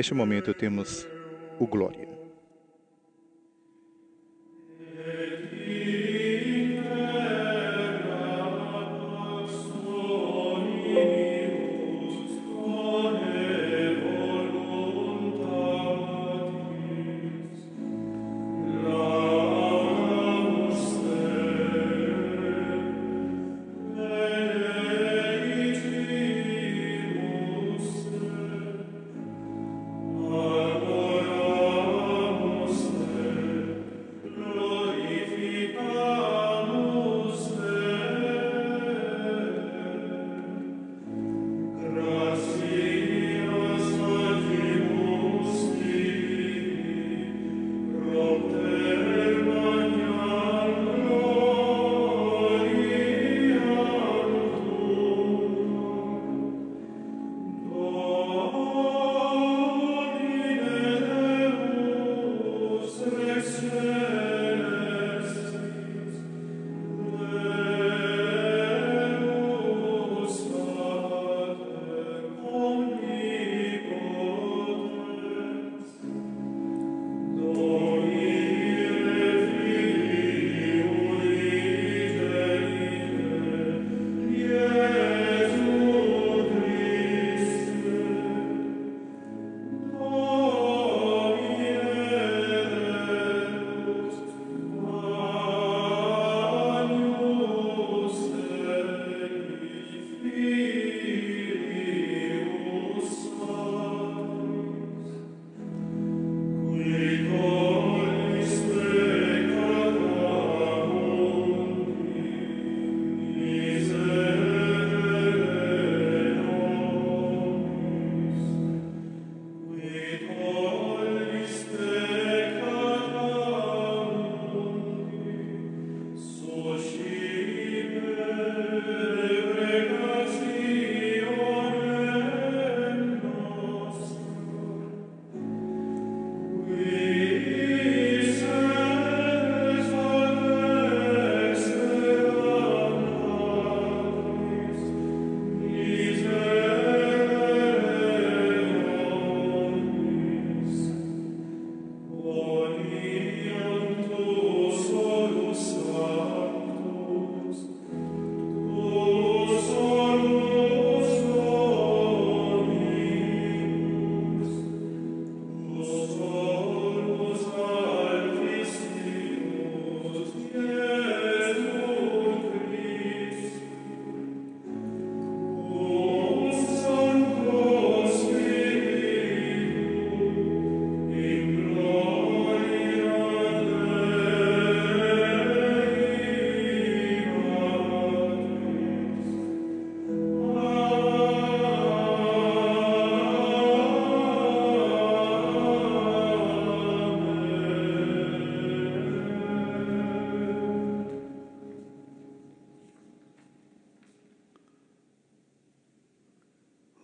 Neste momento temos o Glória.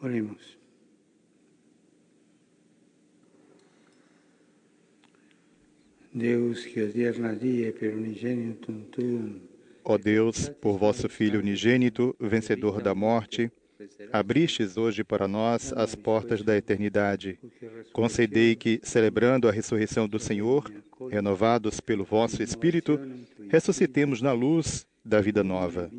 Oremos. Deus, que odierna die per unigenitum tuum, Ó Deus, por vosso Filho unigênito, vencedor da morte, abristes hoje para nós as portas da eternidade. Concedei que, celebrando a ressurreição do Senhor, renovados pelo vosso Espírito, ressuscitemos na luz da vida nova.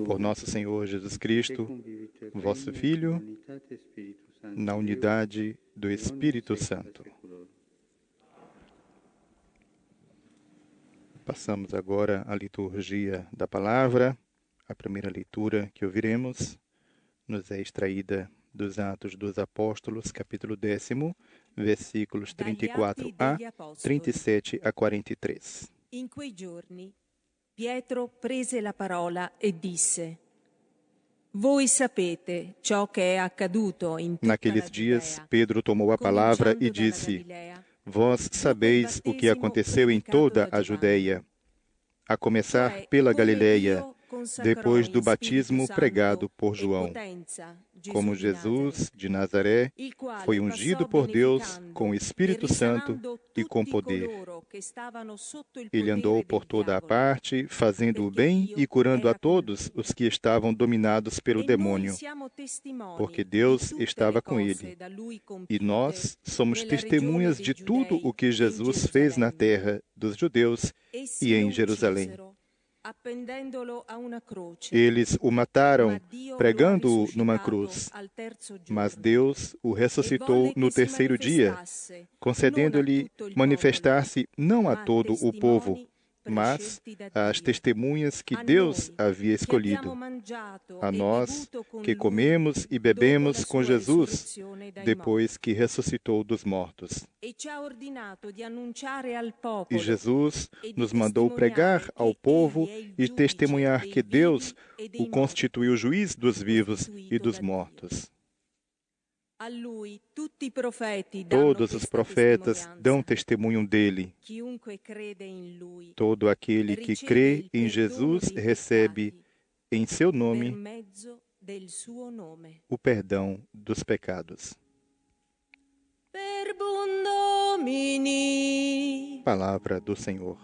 Por nosso Senhor Jesus Cristo, vosso Filho, na unidade do Espírito Santo. Passamos agora à liturgia da palavra. A primeira leitura que ouviremos nos é extraída dos Atos dos Apóstolos, capítulo 10, versículos 34a, 37 a 43. In quei giorni Pietro prese la parola e disse: Voi sapete ciò che è accaduto in tutta Naqueles la dias, Giudea, Pedro tomou a palavra e cominciando dalla disse: Galilea, Vós sabeis o que aconteceu em toda a Judeia, a começar pela Galileia, depois do batismo pregado por João, como Jesus de Nazaré foi ungido por Deus com o Espírito Santo e com poder. Ele andou por toda a parte, fazendo o bem e curando a todos os que estavam dominados pelo demônio, porque Deus estava com ele. E nós somos testemunhas de tudo o que Jesus fez na terra dos judeus e em Jerusalém. Eles o mataram, pregando-o numa cruz, mas Deus o ressuscitou no terceiro dia, concedendo-lhe manifestar-se não a todo o povo, mas às testemunhas que Deus havia escolhido, a nós que comemos e bebemos com Jesus depois que ressuscitou dos mortos. E Jesus nos mandou pregar ao povo e testemunhar que Deus o constituiu juiz dos vivos e dos mortos. Todos os profetas dão testemunho dele. Todo aquele que crê em Jesus recebe em seu nome o perdão dos pecados. Palavra do Senhor.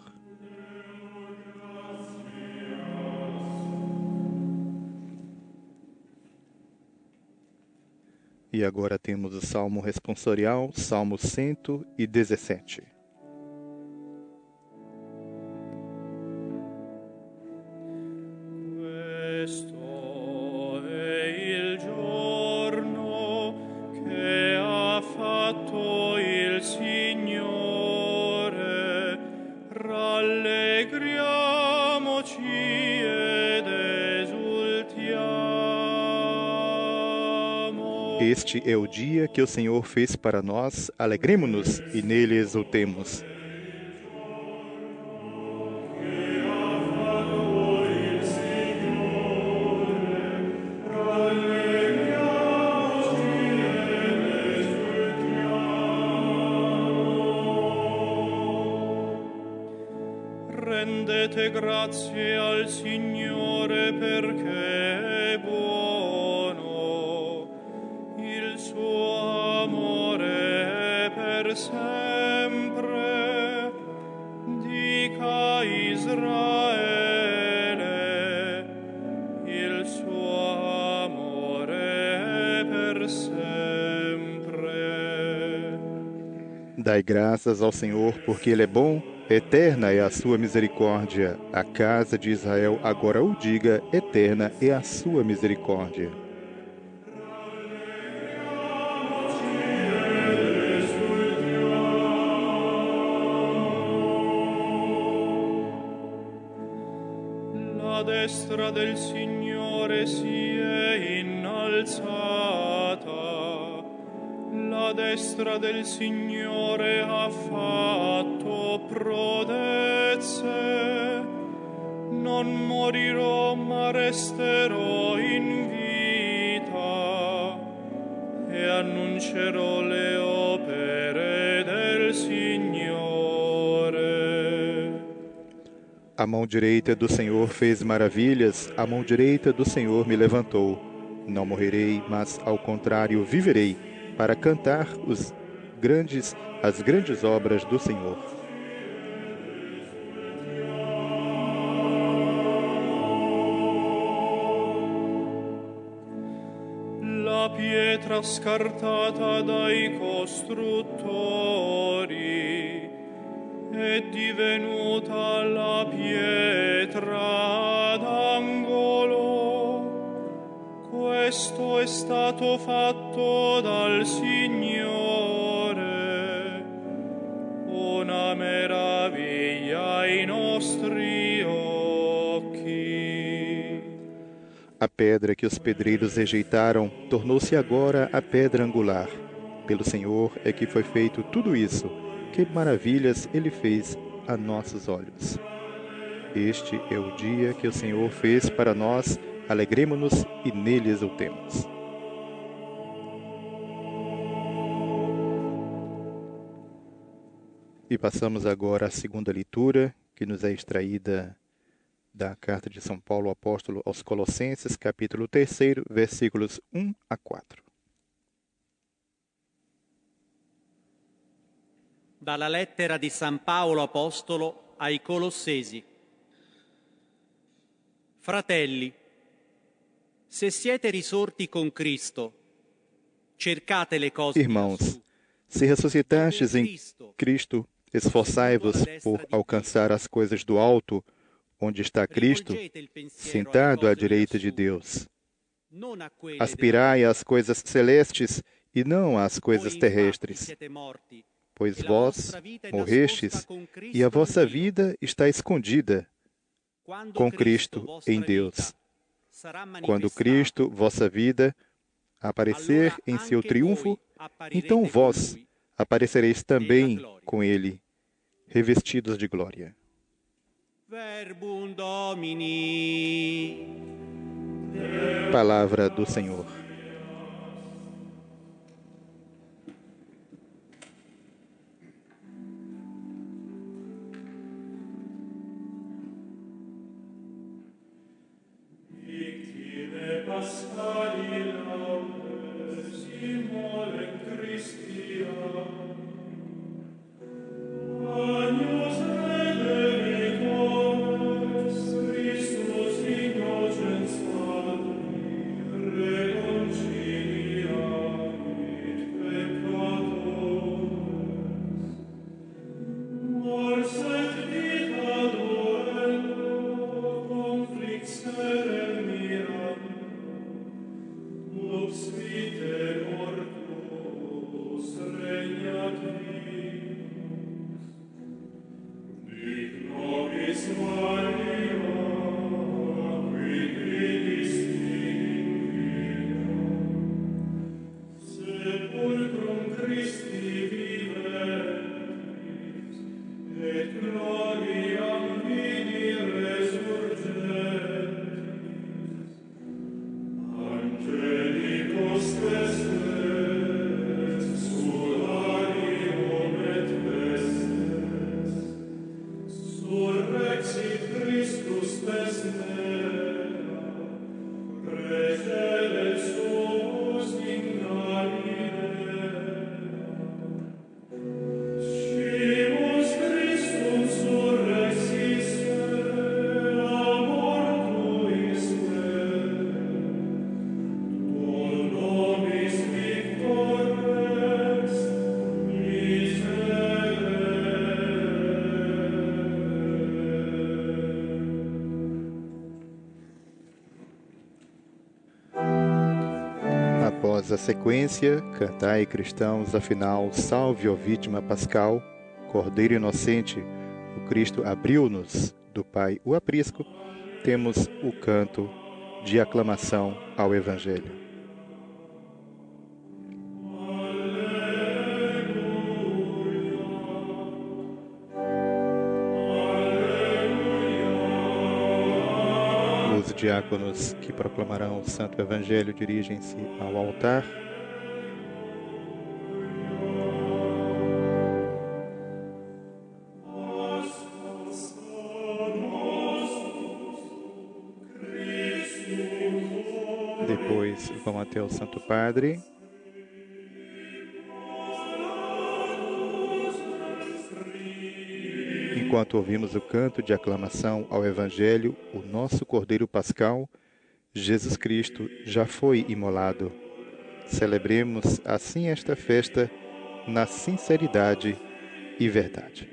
E agora temos o Salmo responsorial, Salmo 117. Questo è il giorno che ha fatto il Signore, rallegriamoci ed esultiamo. Este é o dia que o Senhor fez para nós, alegremo-nos e nele exultemos. Rendete grazie al Signore perché è buono, il suo amore è per sempre. Dica Israele, il suo amore è per sempre. Dai graças ao Senhor, porque Ele é bom, eterna é a sua misericórdia. A casa de Israel agora o diga, eterna é a sua misericórdia. La destra del Signore si è innalzata, la destra del Signore ha fatto prodezze. Non morirò ma resterò in vita e annuncerò le opere del Signore. A mão direita do Senhor fez maravilhas, a mão direita do Senhor me levantou. Não morrerei, mas ao contrário viverei, para cantar as grandes obras do Senhor. La pietra scartata dai costruttori è divenuta la pietra d'angolo. Questo è stato fatto dal Signore, una meraviglia ai nostri occhi. A pedra que os pedreiros rejeitaram tornou-se agora a pedra angular. Pelo Senhor é que foi feito tudo isso. Que maravilhas Ele fez a nossos olhos. Este é o dia que o Senhor fez para nós, alegremo-nos e nele exultemos. E passamos agora à segunda leitura, que nos é extraída da carta de São Paulo apóstolo aos Colossenses, capítulo 3, versículos 1 a 4. Dalla lettera di San Paolo apostolo ai Colossesi. Fratelli, se siete risorti con Cristo, cercate le cose Irmãos, se ressuscitastes em Cristo, esforçai-vos por alcançar as coisas do alto, onde está Cristo, sentado à direita de Deus. Aspirai às coisas celestes e não às coisas terrestres, pois vós morrestes e a vossa vida está escondida com Cristo em Deus. Quando Cristo, vossa vida, aparecer em seu triunfo, então vós aparecereis também com Ele, revestidos de glória. Verbum Domini. Palavra do Senhor. Após a sequência, cantai cristãos, afinal, salve, ó vítima pascal, Cordeiro inocente, o Cristo abriu-nos, do Pai o aprisco, temos o canto de aclamação ao Evangelho. Os diáconos que proclamarão o Santo Evangelho dirigem-se ao altar. Depois vão até o Santo Padre. Enquanto ouvimos o canto de aclamação ao Evangelho, o nosso Cordeiro Pascal, Jesus Cristo, já foi imolado. Celebremos assim esta festa na sinceridade e verdade.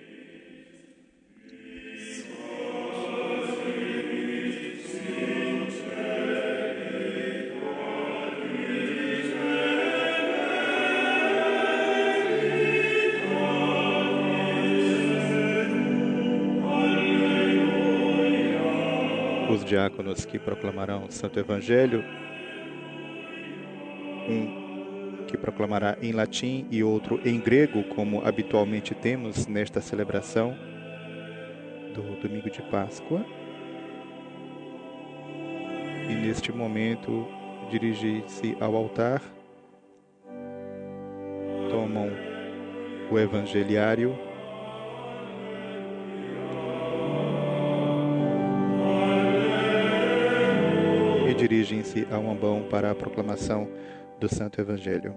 Os diáconos que proclamarão o Santo Evangelho, um que proclamará em latim e outro em grego, como habitualmente temos nesta celebração do domingo de Páscoa. E neste momento dirigem-se ao altar, tomam o evangeliário, dirigem-se ao ambão para a proclamação do Santo Evangelho.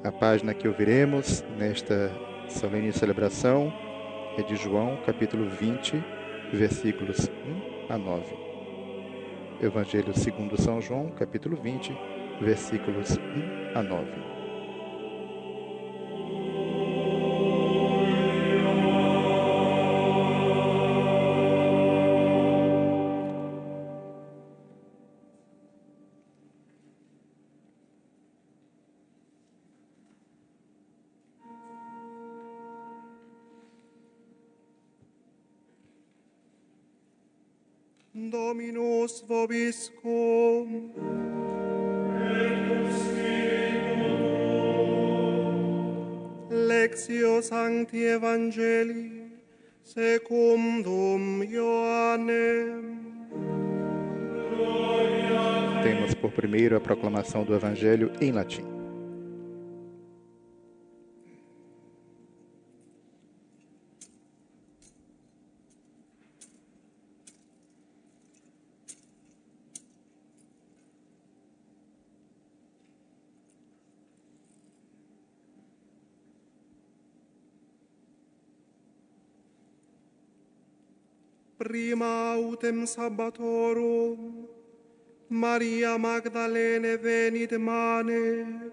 A página que ouviremos nesta solene celebração é de João, capítulo 20, versículos 1 a 9. Evangelho segundo São João, capítulo 20, versículos 1 a 9. Dominus vobiscum. Lectio Sancti Evangelii secundum Ioannem. Temos por primeiro a proclamação do Evangelho em latim. Prima autem sabbatorum, Maria Magdalene venit mane,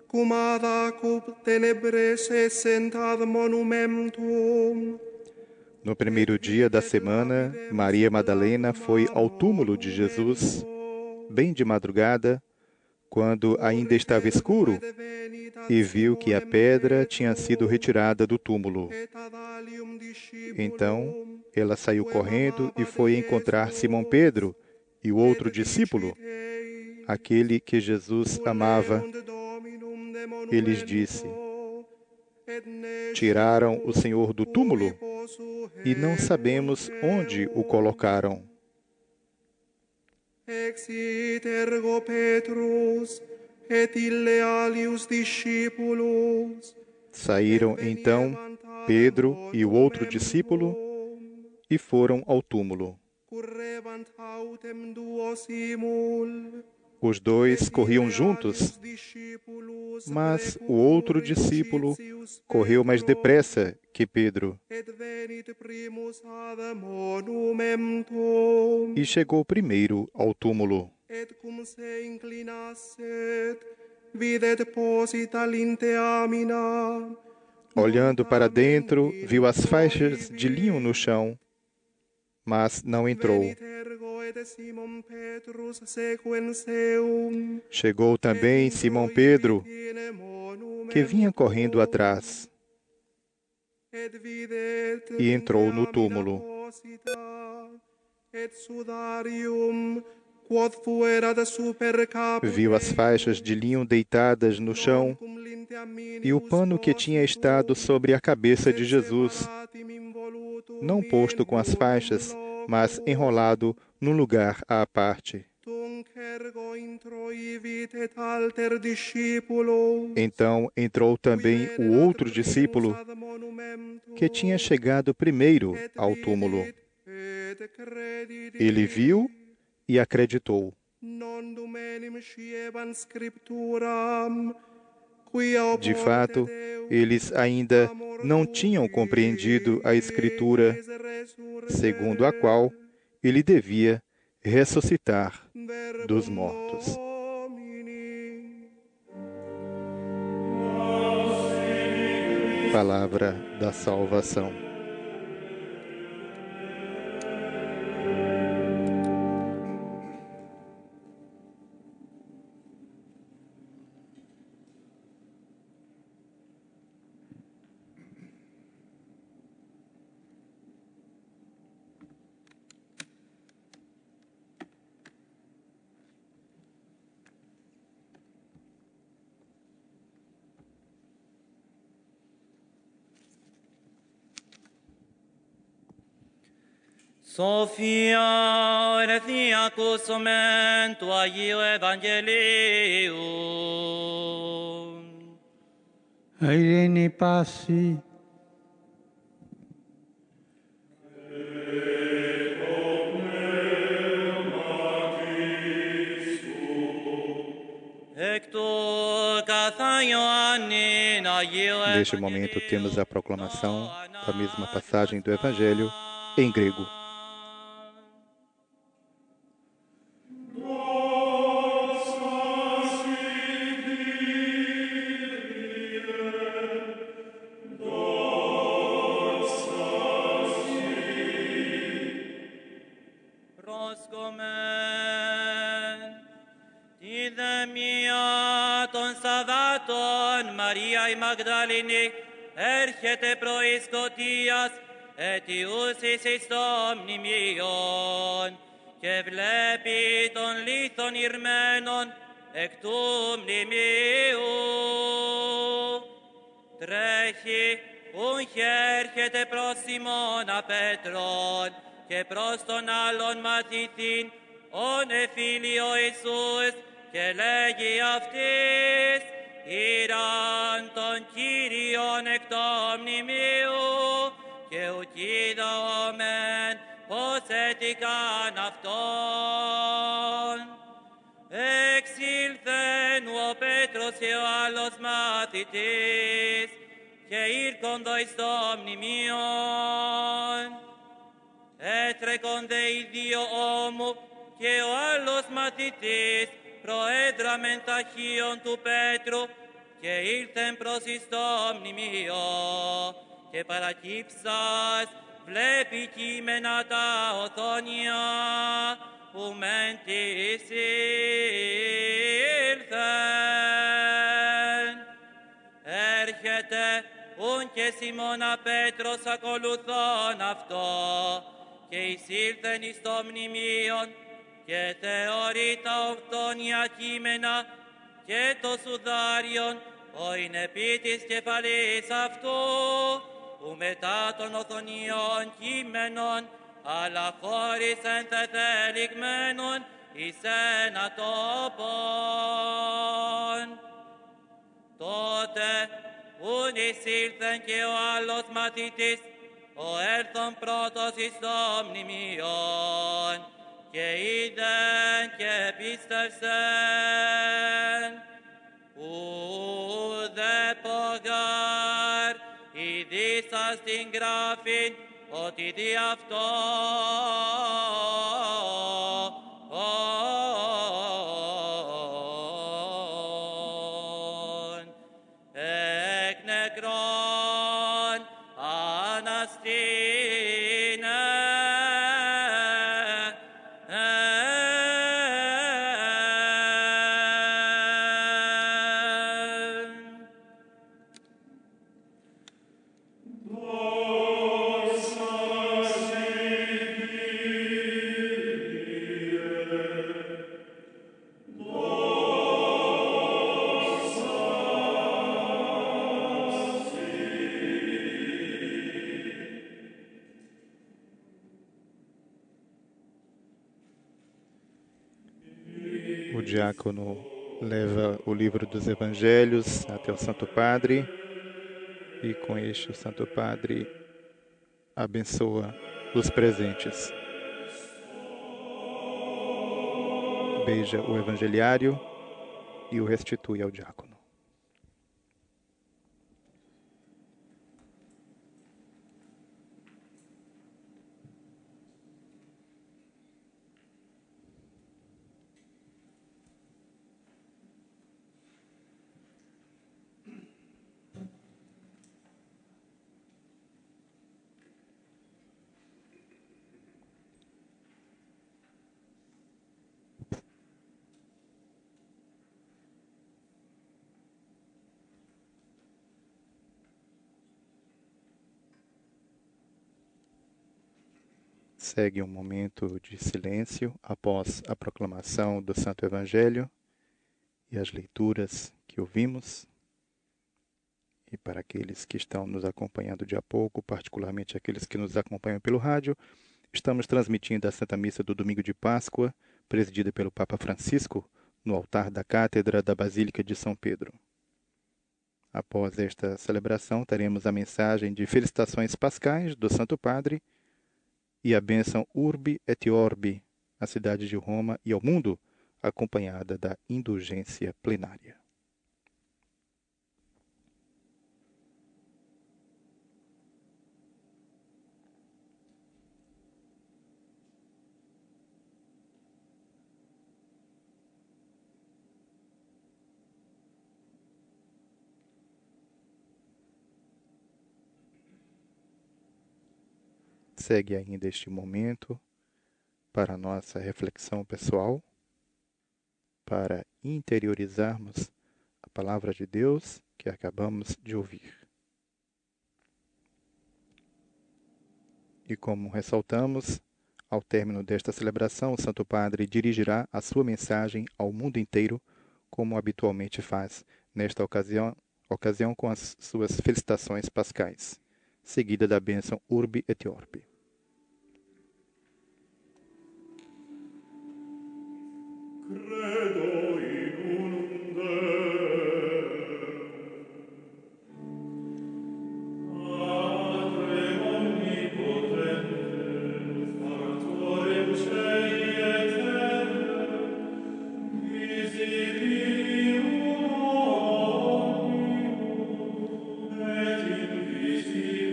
cum ad acup tenebres essent ad monumentum. No primeiro dia da semana, Maria Madalena foi ao túmulo de Jesus, bem de madrugada, quando ainda estava escuro, e viu que a pedra tinha sido retirada do túmulo. Então, ela saiu correndo e foi encontrar Simão Pedro e o outro discípulo, aquele que Jesus amava. E lhes disse: tiraram o Senhor do túmulo e não sabemos onde o colocaram. Exit ergo Petrus et ille alius discipulos. Saíram então Pedro e o outro discípulo e foram ao túmulo. Currevant autem duo simul. Os dois corriam juntos, mas o outro discípulo correu mais depressa que Pedro e chegou primeiro ao túmulo. Olhando para dentro, viu as faixas de linho no chão, mas não entrou. Chegou também Simão Pedro, que vinha correndo atrás, e entrou no túmulo. Viu as faixas de linho deitadas no chão e o pano que tinha estado sobre a cabeça de Jesus, não posto com as faixas, mas enrolado num lugar à parte. Então entrou também o outro discípulo, que tinha chegado primeiro ao túmulo. Ele viu e acreditou. De fato, eles ainda não tinham compreendido a Escritura, segundo a qual ele devia ressuscitar dos mortos. Palavra da salvação. Sophia Erethiacus omen tu Agio Evangelium. Irene passi. Neste momento temos a proclamação da mesma passagem do Evangelho em grego. Mariae Magdalene έρχεται πρωί σκοτίας, αιτιούσης εις το μνημείον, και βλέπει των λίθων ηρμένων εκ του μνημείου. Τρέχει, ουχε έρχεται προς Σιμώνα Πέτρον και προς τον άλλον μαθητήν, ον εφήλιο Ιησούς, και λέγει αυτής, Ήραν τον Κύριον εκ το μνημείου και ουκ είδομεν πως έτυχαν αυτόν. Εξήλθεν ο Πέτρος και ο άλλος μαθητής και ήρκοντο εις το μνημείον. Έτρεκονται οι δύο όμου και ο άλλος μαθητής προέδραμεν ταχύον του Πέτρου και ήλθεν προς εις το μνημείο και παρακύψας βλέπει κείμενα τα οθόνια που μεν της ήλθεν. Έρχεται ούν και Σιμώνα Πέτρος ακολουθών αυτό και εισήλθεν εις το μνημείον και θεωρεί τα οθόνια κείμενα και το σουδάριον ο είναι επί της κεφαλής αυτού, που μετά των οθονιών κείμενων, αλλά χωρίς ενθεθελιγμένων εις ένα τόπον. Τότε ούν εισήλθεν και ο άλλος μαθητής, ο έλθον πρώτος εις το μνημείον, και είδεν και πίστευσεν. Ουδεπογάρ ειδήσας την γράφην ότι δι' αυτό εκ νεκρών αναστήνε. O diácono leva o livro dos Evangelhos até o Santo Padre e com este o Santo Padre abençoa os presentes. Beija o evangeliário e o restitui ao diácono. Segue um momento de silêncio após a proclamação do Santo Evangelho e as leituras que ouvimos. E para aqueles que estão nos acompanhando de a pouco, particularmente aqueles que nos acompanham pelo rádio, estamos transmitindo a Santa Missa do Domingo de Páscoa, presidida pelo Papa Francisco, no altar da Cátedra da Basílica de São Pedro. Após esta celebração, teremos a mensagem de felicitações pascais do Santo Padre e a bênção Urbi et Orbi, à cidade de Roma e ao mundo, acompanhada da indulgência plenária. Segue ainda este momento para a nossa reflexão pessoal, para interiorizarmos a palavra de Deus que acabamos de ouvir. E como ressaltamos, ao término desta celebração, o Santo Padre dirigirá a sua mensagem ao mundo inteiro, como habitualmente faz nesta ocasião com as suas felicitações pascais, seguida da bênção Urbi et Orbi. Credo in unum Deum, Patrem omnipotente, Factorem Cei et Terrae, visibilium omnibus et invisibilium,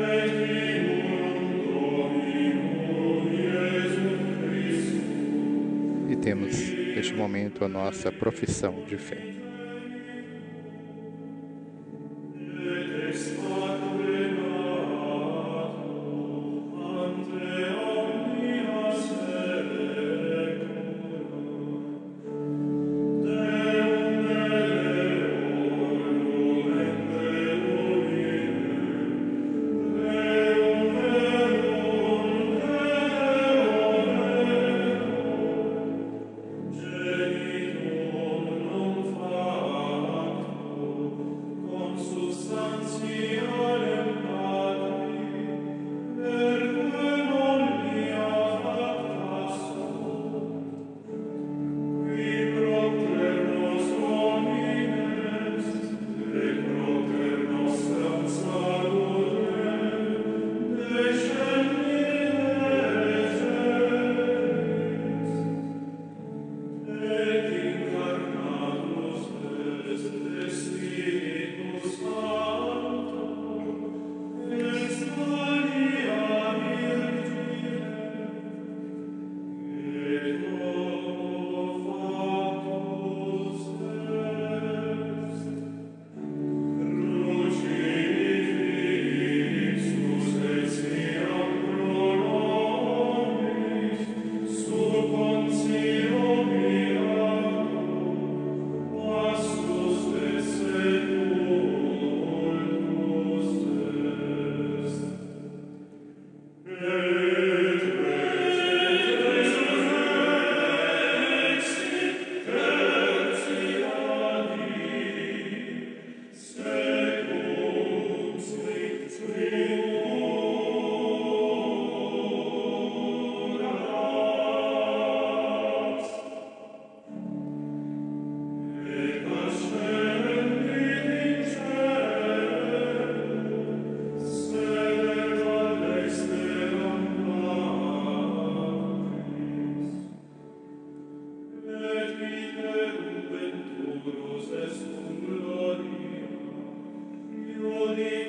et in E temos, neste momento, a nossa profissão de fé.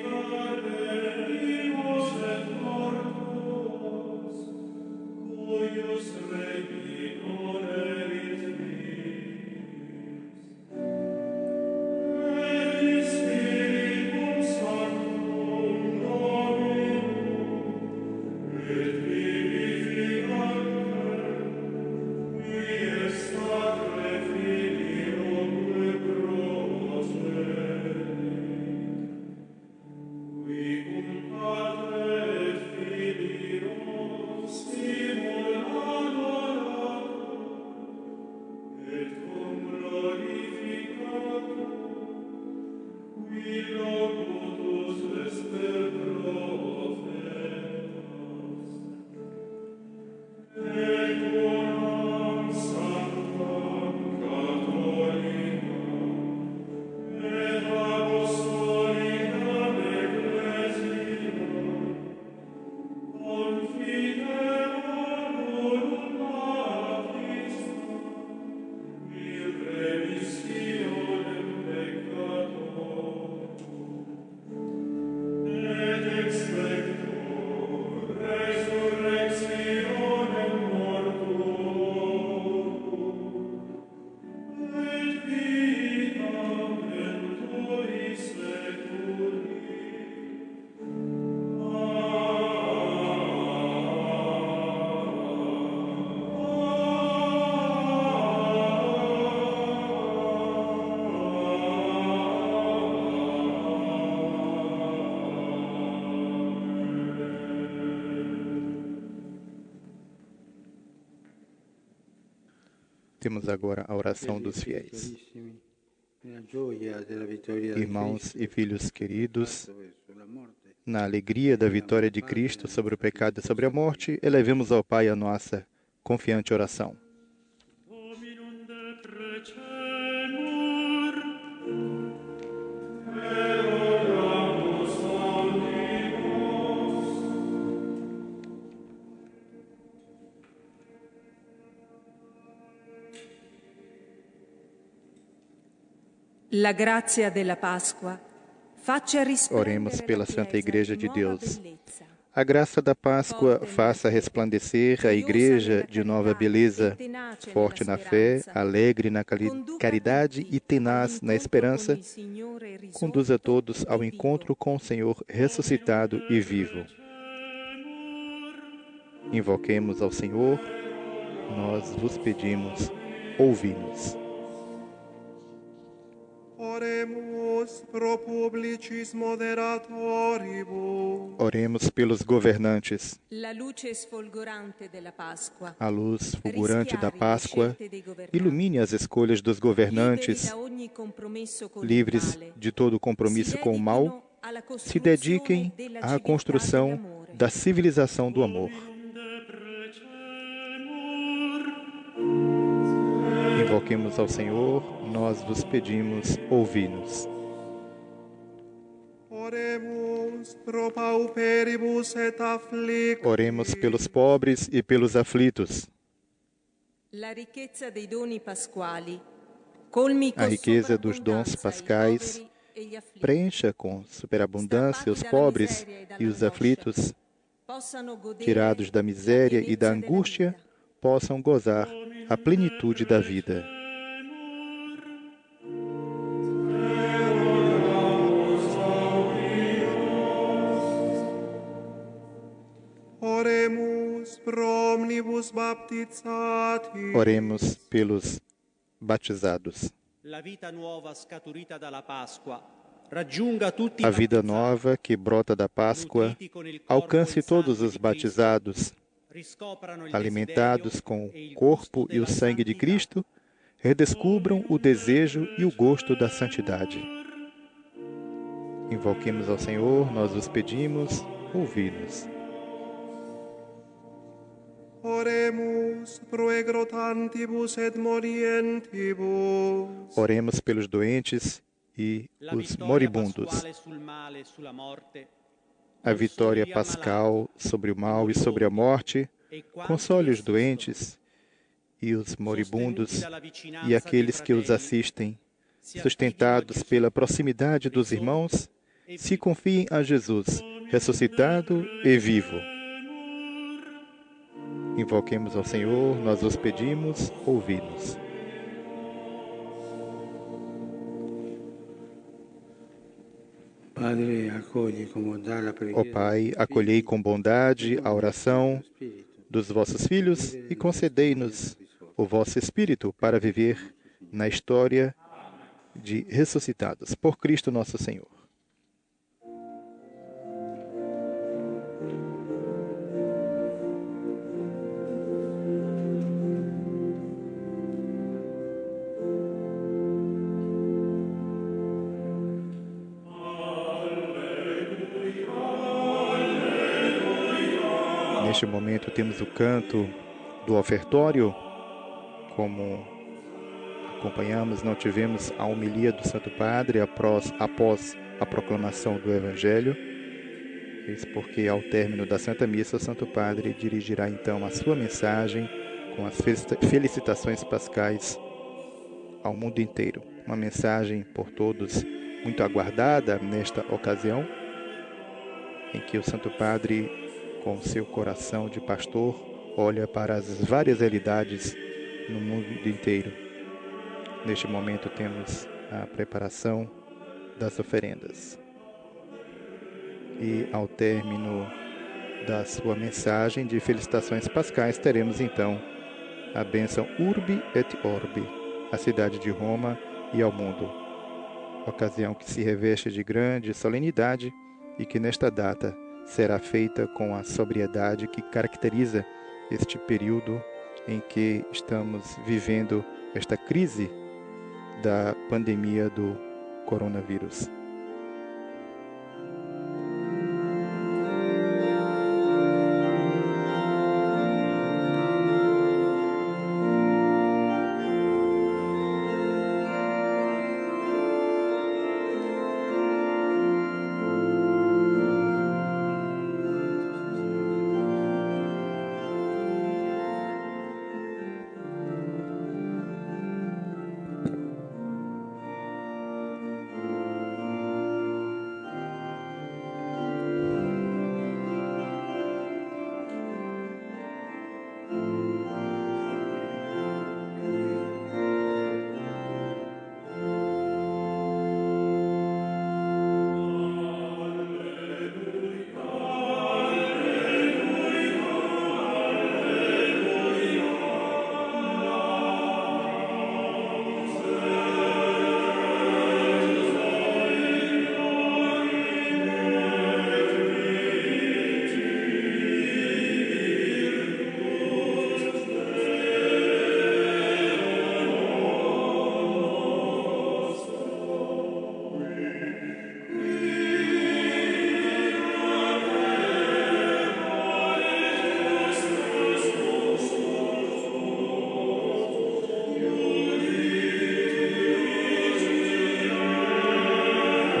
Padre, et Filii, Temos agora a oração dos fiéis. Irmãos e filhos queridos, na alegria da vitória de Cristo sobre o pecado e sobre a morte, elevemos ao Pai a nossa confiante oração. La grazia della Pasqua faccia risplendere Oremos pela la Santa Chiesa Igreja di de nuova Deus. bellezza. A graça da Páscoa faça resplandecer a Igreja de nova beleza, forte na fé, alegre na caridade e tenaz na esperança. Conduza todos ao encontro com o Senhor ressuscitado e vivo. Invoquemos ao Senhor, nós vos pedimos, ouvi-nos. Oremus pro publicis moderatoribus. Oremos pelos governantes. La luce sfolgorante della Pasqua. A luz fulgurante da Páscoa ilumine as escolhas dos governantes, livres de todo compromisso com o mal, se dediquem à construção da civilização do amor. Invoquemos ao Senhor, nós vos pedimos, ouvi-nos. Oremus pro pauperibus et afflictis. Oremos pelos pobres e pelos aflitos. A riqueza dos dons pascais preencha com superabundância os pobres e os aflitos, tirados da miséria e da angústia, possam gozar a plenitude da vida. Oremus pro omnibus baptizatis. Oremos pelos batizados. A vida nova que brota da Páscoa alcance todos os batizados, alimentados com o corpo e o sangue de Cristo, redescubram o desejo e o gosto da santidade. Invoquemos ao Senhor, nós os pedimos, ouvi-nos. Oremus pro egrotantibus et morientibus. Oremos pelos doentes e os moribundos. A vitória pascal sobre o mal e sobre a morte, console os doentes e os moribundos e aqueles que os assistem, sustentados pela proximidade dos irmãos, se confiem a Jesus, ressuscitado e vivo. Invoquemos ao Senhor, nós os pedimos, ouvi-nos. Ó Pai, acolhei com bondade a oração dos vossos filhos e concedei-nos o vosso Espírito para viver na história de ressuscitados. Por Cristo nosso Senhor. Neste momento temos o canto do ofertório, como acompanhamos, não tivemos a homilia do Santo Padre após a proclamação do Evangelho, isso porque ao término da Santa Missa o Santo Padre dirigirá então a sua mensagem com as felicitações pascais ao mundo inteiro. Uma mensagem por todos muito aguardada nesta ocasião, em que o Santo Padre, com seu coração de pastor, olha para as várias realidades no mundo inteiro. Neste momento temos a preparação das oferendas. E ao término da sua mensagem de felicitações pascais, teremos então a bênção Urbi et Orbi, a cidade de Roma e ao mundo. Ocasião que se reveste de grande solenidade e que nesta data será feita com a sobriedade que caracteriza este período em que estamos vivendo esta crise da pandemia do coronavírus.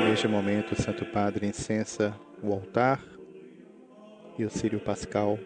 Neste momento, o Santo Padre incensa o altar e o círio pascal.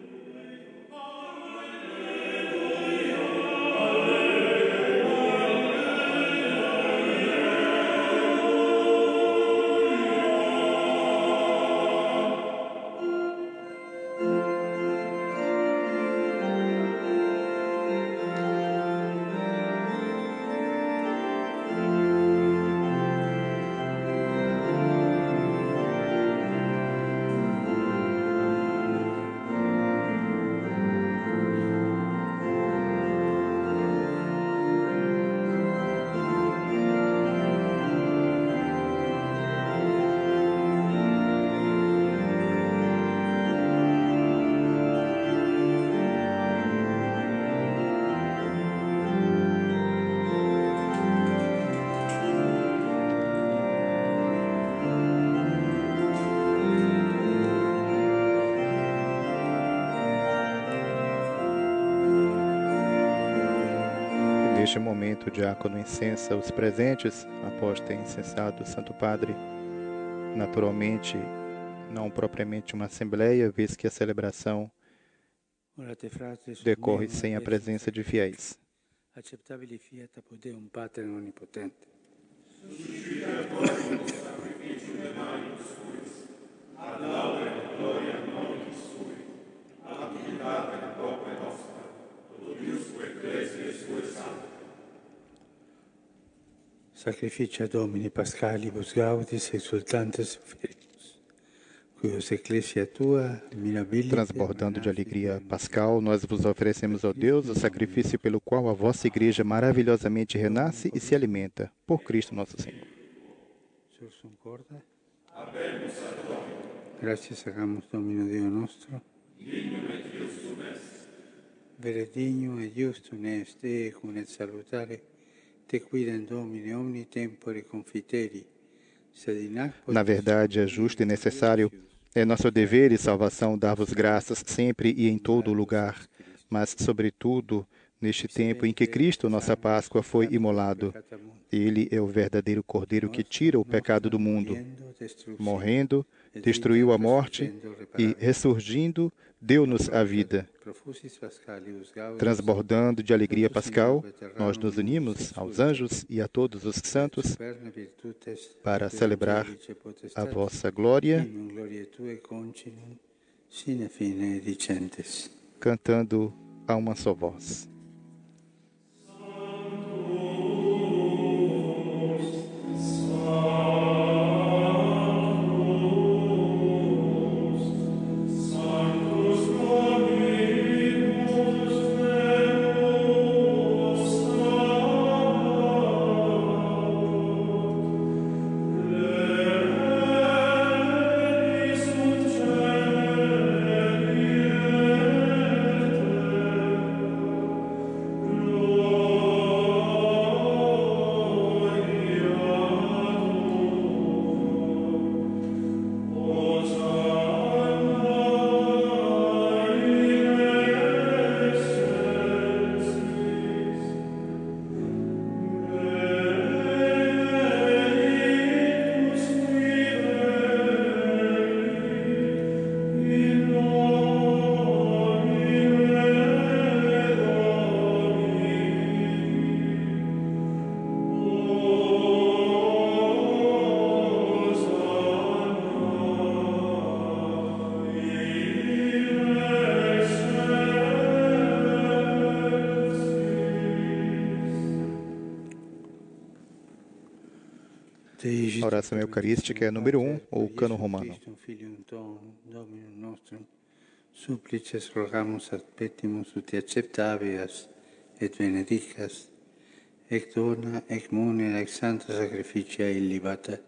Neste momento, o diácono incensa os presentes, após ter incensado o Santo Padre. Naturalmente, não propriamente uma assembleia, visto que a celebração decorre sem a presença de fiéis. Acceptabili fiat apud Deum Patrem Onipotente. Sacrificia Domini Pascalibus Gaudis exultantes feritus, cuius ecclesia tua mirabilis. Transbordando de alegria pascal, nós vos oferecemos, ó Deus, o sacrifício pelo qual a vossa Igreja maravilhosamente renasce e se alimenta. Por Cristo nosso Senhor. Sursum corda. Gracias hagamos Domino Dio nostro. Vere dignum et justum est Dei cum et salutare te quidem Domine omni tempore confiteri. Na verdade, é justo e necessário, é nosso dever e salvação dar-vos graças sempre e em todo lugar, mas, sobretudo, neste tempo em que Cristo, nossa Páscoa, foi imolado. Ele é o verdadeiro Cordeiro que tira o pecado do mundo. Morrendo, destruiu a morte e, ressurgindo, deu-nos a vida. Transbordando de alegria pascal, nós nos unimos aos anjos e a todos os santos para celebrar a vossa glória, cantando a uma só voz. A oração eucarística é a número 1, ou Cânon Romano. Supplices rogamus ad petimus ut acceptabias et benedicas, ec dona, ec munera, ec santa sacrificia illibata,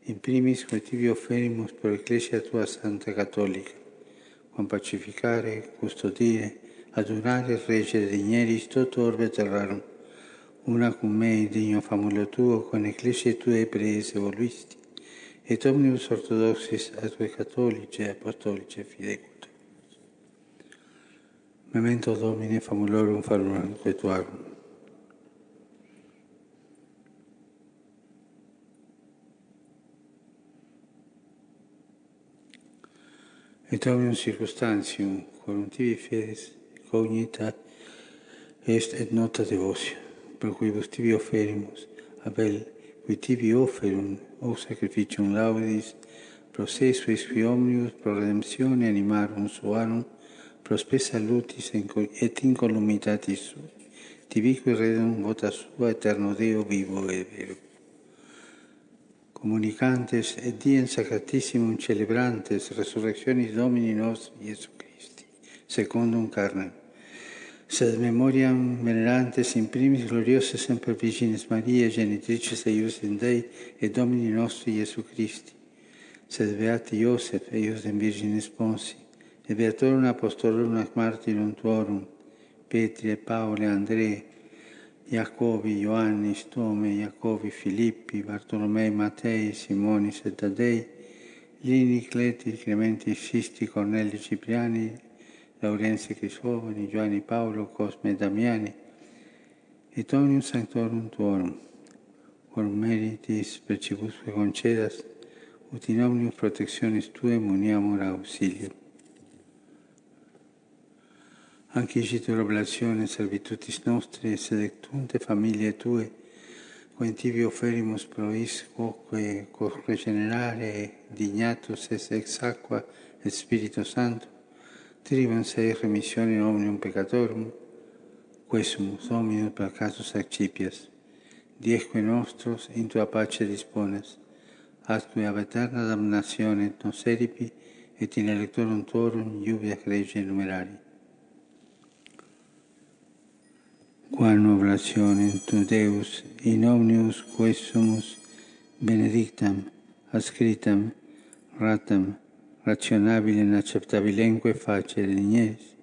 in primis quae tibi offerimus per Ecclesia tua Santa Cattolica, quam pacificare, custodire, adorare e reggere digneris toto orbe terrarum, una cum mei digno famulo tuo, con Ecclesiae tue preese voluisti, et omnibus orthodoxis atque catholici apostolici fidecutur. Memento Domine famulorum farumque tuarum. Et omnium circumstantium, quorum tibi fides cognita est et nota devotio, per quibus tibi offerimus, abel, qui tibi offerum, o sacrificium laudis, pro se suis qui omnibus, pro redemptione animarum suarum, pro spe salutis et incolumitatis sui, tibique redum vota sua eterno Deo vivo e vero. Comunicantes et diem sacratissimum celebrantes resurrectionis Domini nostri Iesu Christi, secundum carnem, sed memoriam venerantes in primis gloriose semper Virginis Maria, genitrices eius in Dei, et Domini nostri Iesu Christi, sed beati Iosef, eius in Virginis Sponsi, et beatorum apostolorum ac martyrum tuorum, Petri et Pauli, Andrei, Iacobi, Ioannis, Tome, Iacobi, Filippi, Bartolomei, Matei, Simonis et Tadei, Lini, Cleti, Clementi, Sisti, Cornelio, Cipriani, Laurenzi, Crisovani, Giovanni, Paolo, Cosme, Damiani, et omnium sanctorum tuorum, quorum meritis precibusque concedas, ut in omnium protectionis tue muniamur auxilium. Anchicitur oblazione servitutis nostri, selectunte familiae tue, quae tibi offerimus prois quoque regenerare dignatus es ex aqua et Spiritu Santo, tribam se remissione omnium peccatorum, quesumus Dominus per casus accipias, diesque nostros in tua pace dispones, atque ab eterna damnatione nos eripi, et in electorum tuorum iubia regie numerari. Quam oblazione tu Deus in omnibus quesumus benedictam, adscritam, ratam, rationabilem acceptabilemque facere digneris,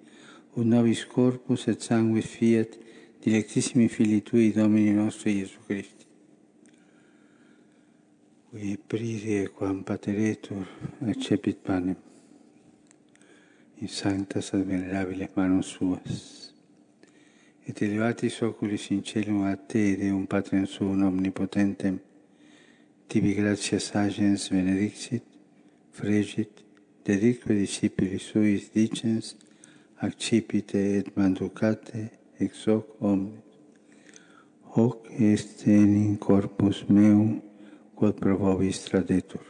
ut nobis corpus et sanguis fiat dilectissimi Filii Tui, Domini nostri Iesu Christi. Qui pridie quam pateretur accepit panem, in sanctas ad venerabiles manus suas. Et elevatis oculis in celum a Te, Deum Patrem Suum Omnipotentem, tibi gratias agens benedixit, fregit, deditque discipulis suis dicens, accipite et manducate ex hoc omnes. Hoc est in corpus meum, quod pro vobis tradetur.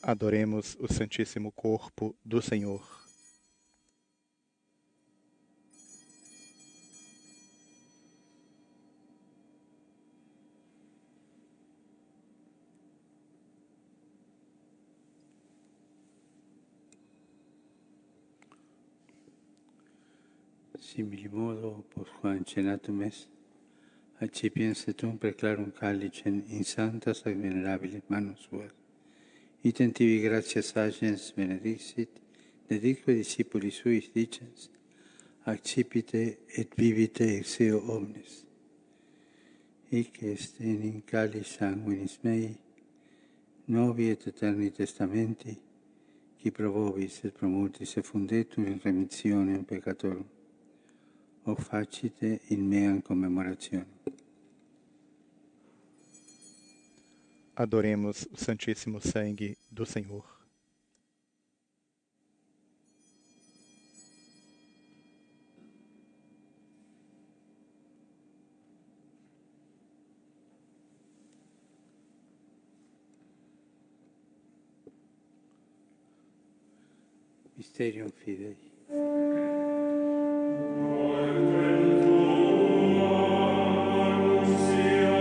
Adoremos o Santíssimo Corpo do Senhor. Simili modo, postquam cenatum est, accipiens et un preclarum calicem in sanctas ac venerabiles manus suas. Item tibi gratias agens benedixit, deditque discipulis suis dicens, accipite et vivite ex eo omnes. Hic est in calis sanguinis mei, novi et eterni testamenti, qui pro vobis et pro multis effundetur in remissionem peccatorum. Hoc facite in meam commemorationem. Adoremos o Santíssimo Sangue do Senhor. Mysterium Fidei. Annunciam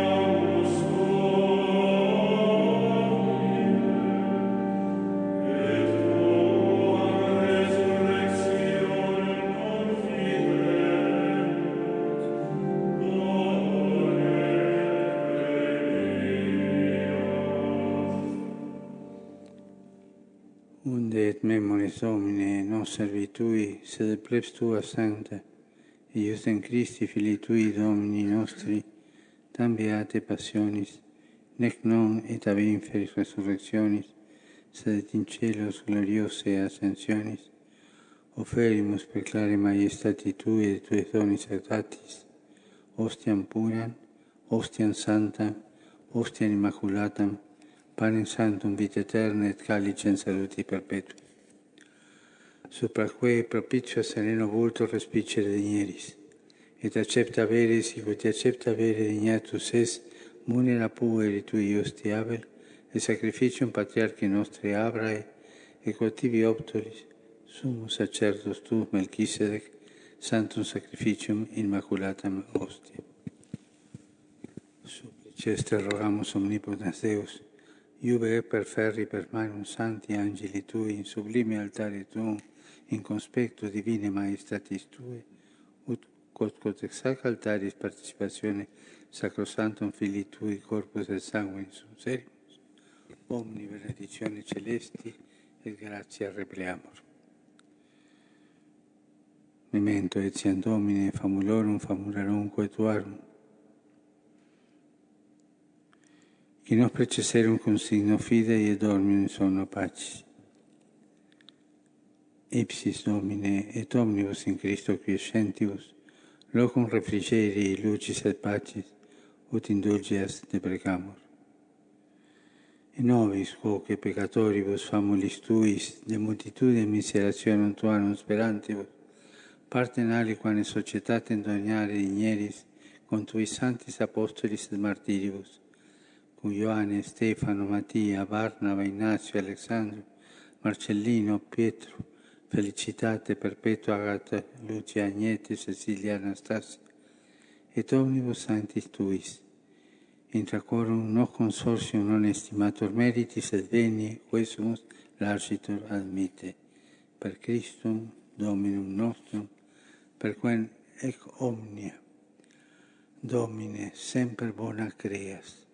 De et memoris Domine, nos servitui, sed plebs tua sancta, eius in Christi Filii tui Domini nostri, tam beate passionis, nec non et ab inferis resurrectionis, sed et in celos gloriose ascensionis, oferimus per clare maiestati tui et tui donis sanctatis, ostiam puram, ostiam sanctam, ostiam immaculatam, panem sanctum vita aeterna et calicem saluti perpetua. Supraque propicio sereno vulto respicere digneris, et accepta vere sicut accepta vere dignatus es munera pueri tui osti Abel, et sacrificium patriarchi nostri Abrae, et quotivi optoris, sumus sacerdos tu Melchisedec, sanctum sacrificium immaculatam ostia. Supplices rogamus omnipotens Deus, iube per ferri per manum sancti angeli tui, in sublime altare tuum, in conspectu divine maestatis tue, ut quod ex sac altaris participatione sacrosanctum Filii tui corpus et sanguinis sunserimus, omni benedictione celesti et gratia repleamur. Memento etiam Domine famulorum famularum coetuarum, qui nos preceserum cum signo fidei et dormium in sonno pacis. Ipsis Domine et omnibus in Christo quiescentibus, locum refrigerii lucis et pacis, ut indulgeas deprecamur. In nobis quoque peccatoribus famulis tuis, de multitude miserationem tuarum sperantibus, partem aliquam in societatem doniare digneris, con tui sanctis apostolis et martiribus, cum Ioanne, Stefano, Mattia, Barnaba, Ignazio, Alexandro, Marcellino, Pietro, Felicitate, Perpetua, Agata, Lucia, Agnete, Cecilia, Anastasia, et omnibus sanctis tuis, intra quorum nos consortium non estimator meritis et veni, quesumus largitor admite, per Christum Dominum nostrum, per quem ec omnia, Domine, semper bona creas,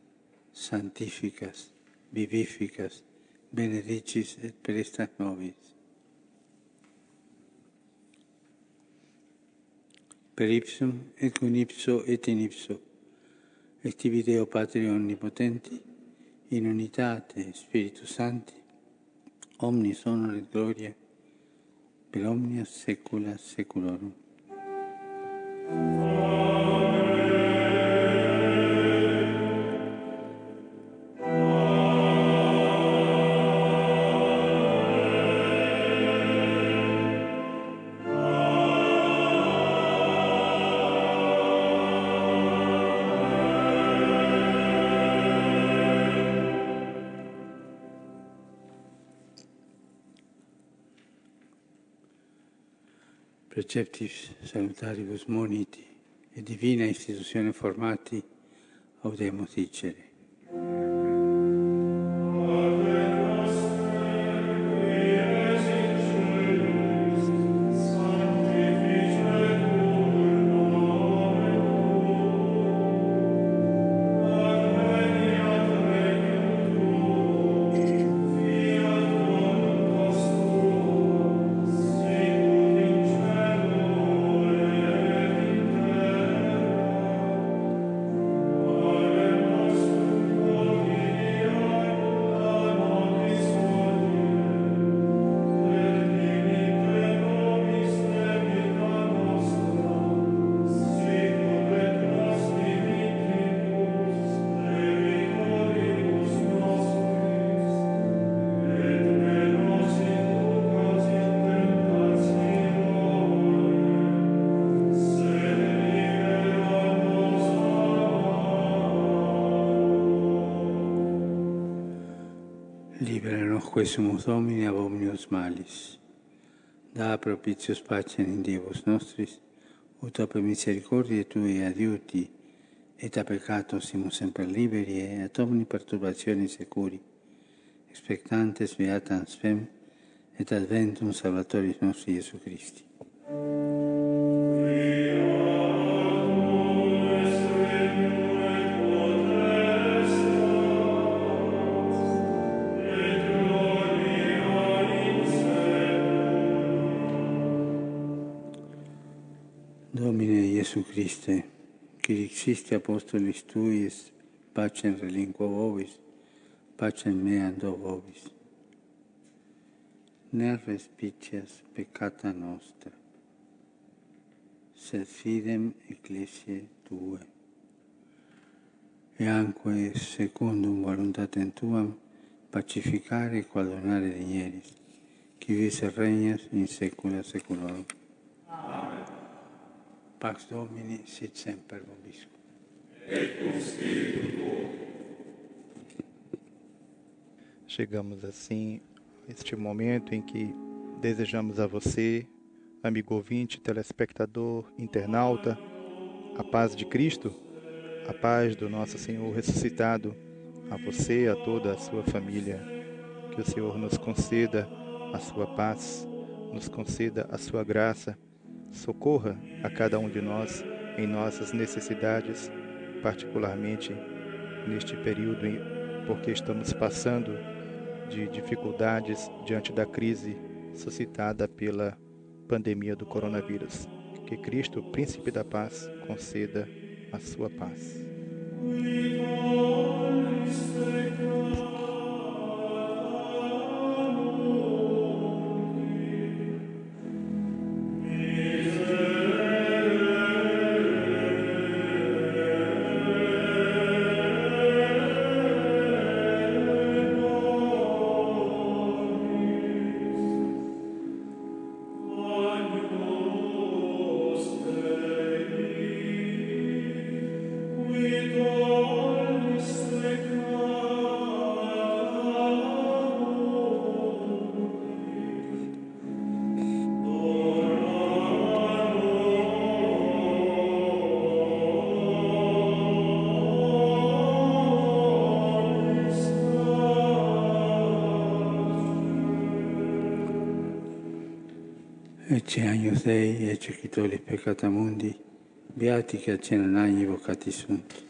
sanctificas, vivificas, benedicis et prestas nobis. Per ipsum et cum ipso et in ipso, et tibi Deo Patri Omnipotenti, in unitate Spiritus Sancti, omnis honor et gloria, per omnia saecula saeculorum. Preceptis salutaribus moniti e divina instituzione formati, audemus dicere. Quesumus Domini ab omnius malis. Da propitius pacem in Dievus nostris, ut ab misericordiae Tui adiuti, et a peccato simus semper liberi, et ad omni perturbatione securi, expectantes beatam spem, et adventum Salvatoris nostri Iesu Christi. Gloria in Domine Iesu Christe, qui dixiste apostolis tuis, pacem relinquo vobis, pacem meam do vobis. Ne respicias peccata nostra, sed fidem ecclesiae Tue. E anque secundum voluntatem Tuam, pacificare e quadonare digneris, qui vis et regnas in saecula saeculorum. Amen. Pax Domini sit semper vobiscum. Chegamos assim a este momento em que desejamos a você, amigo ouvinte, telespectador, internauta, a paz de Cristo, a paz do nosso Senhor ressuscitado, a você, a toda a sua família. Que o Senhor nos conceda a sua paz, nos conceda a sua graça, socorra a cada um de nós em nossas necessidades, particularmente neste período porque estamos passando de dificuldades diante da crise suscitada pela pandemia do coronavírus. Que Cristo, Príncipe da Paz, conceda a sua paz. Ecce agnus Dei, ecce qui tollis peccata mundi, beati che accenanagni vocati sunt.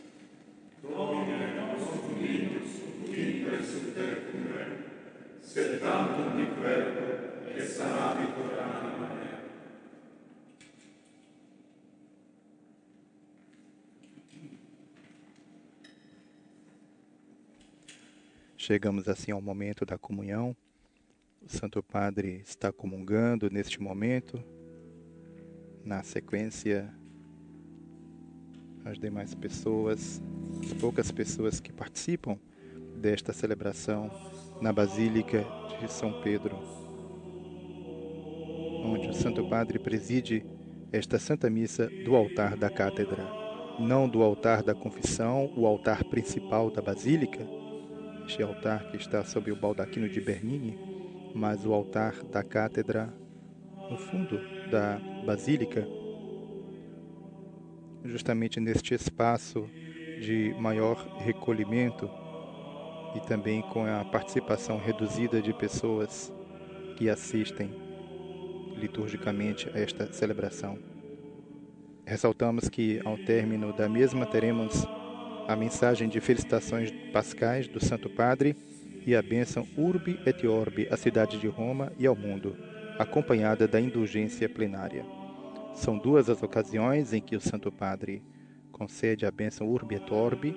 Chegamos assim ao momento da comunhão. O Santo Padre está comungando neste momento. Na sequência, as demais pessoas, as poucas pessoas que participam desta celebração na Basílica de São Pedro, onde o Santo Padre preside esta Santa Missa do altar da Cátedra, não do altar da confissão, o altar principal da Basílica, este altar que está sob o baldaquino de Bernini, mas o altar da Cátedra no fundo da Basílica, justamente neste espaço de maior recolhimento e também com a participação reduzida de pessoas que assistem liturgicamente a esta celebração. Ressaltamos que, ao término da mesma, teremos a mensagem de felicitações pascais do Santo Padre e a bênção Urbi et Orbi à cidade de Roma e ao mundo, acompanhada da indulgência plenária. São duas as ocasiões em que o Santo Padre concede a bênção Urbi et Orbi,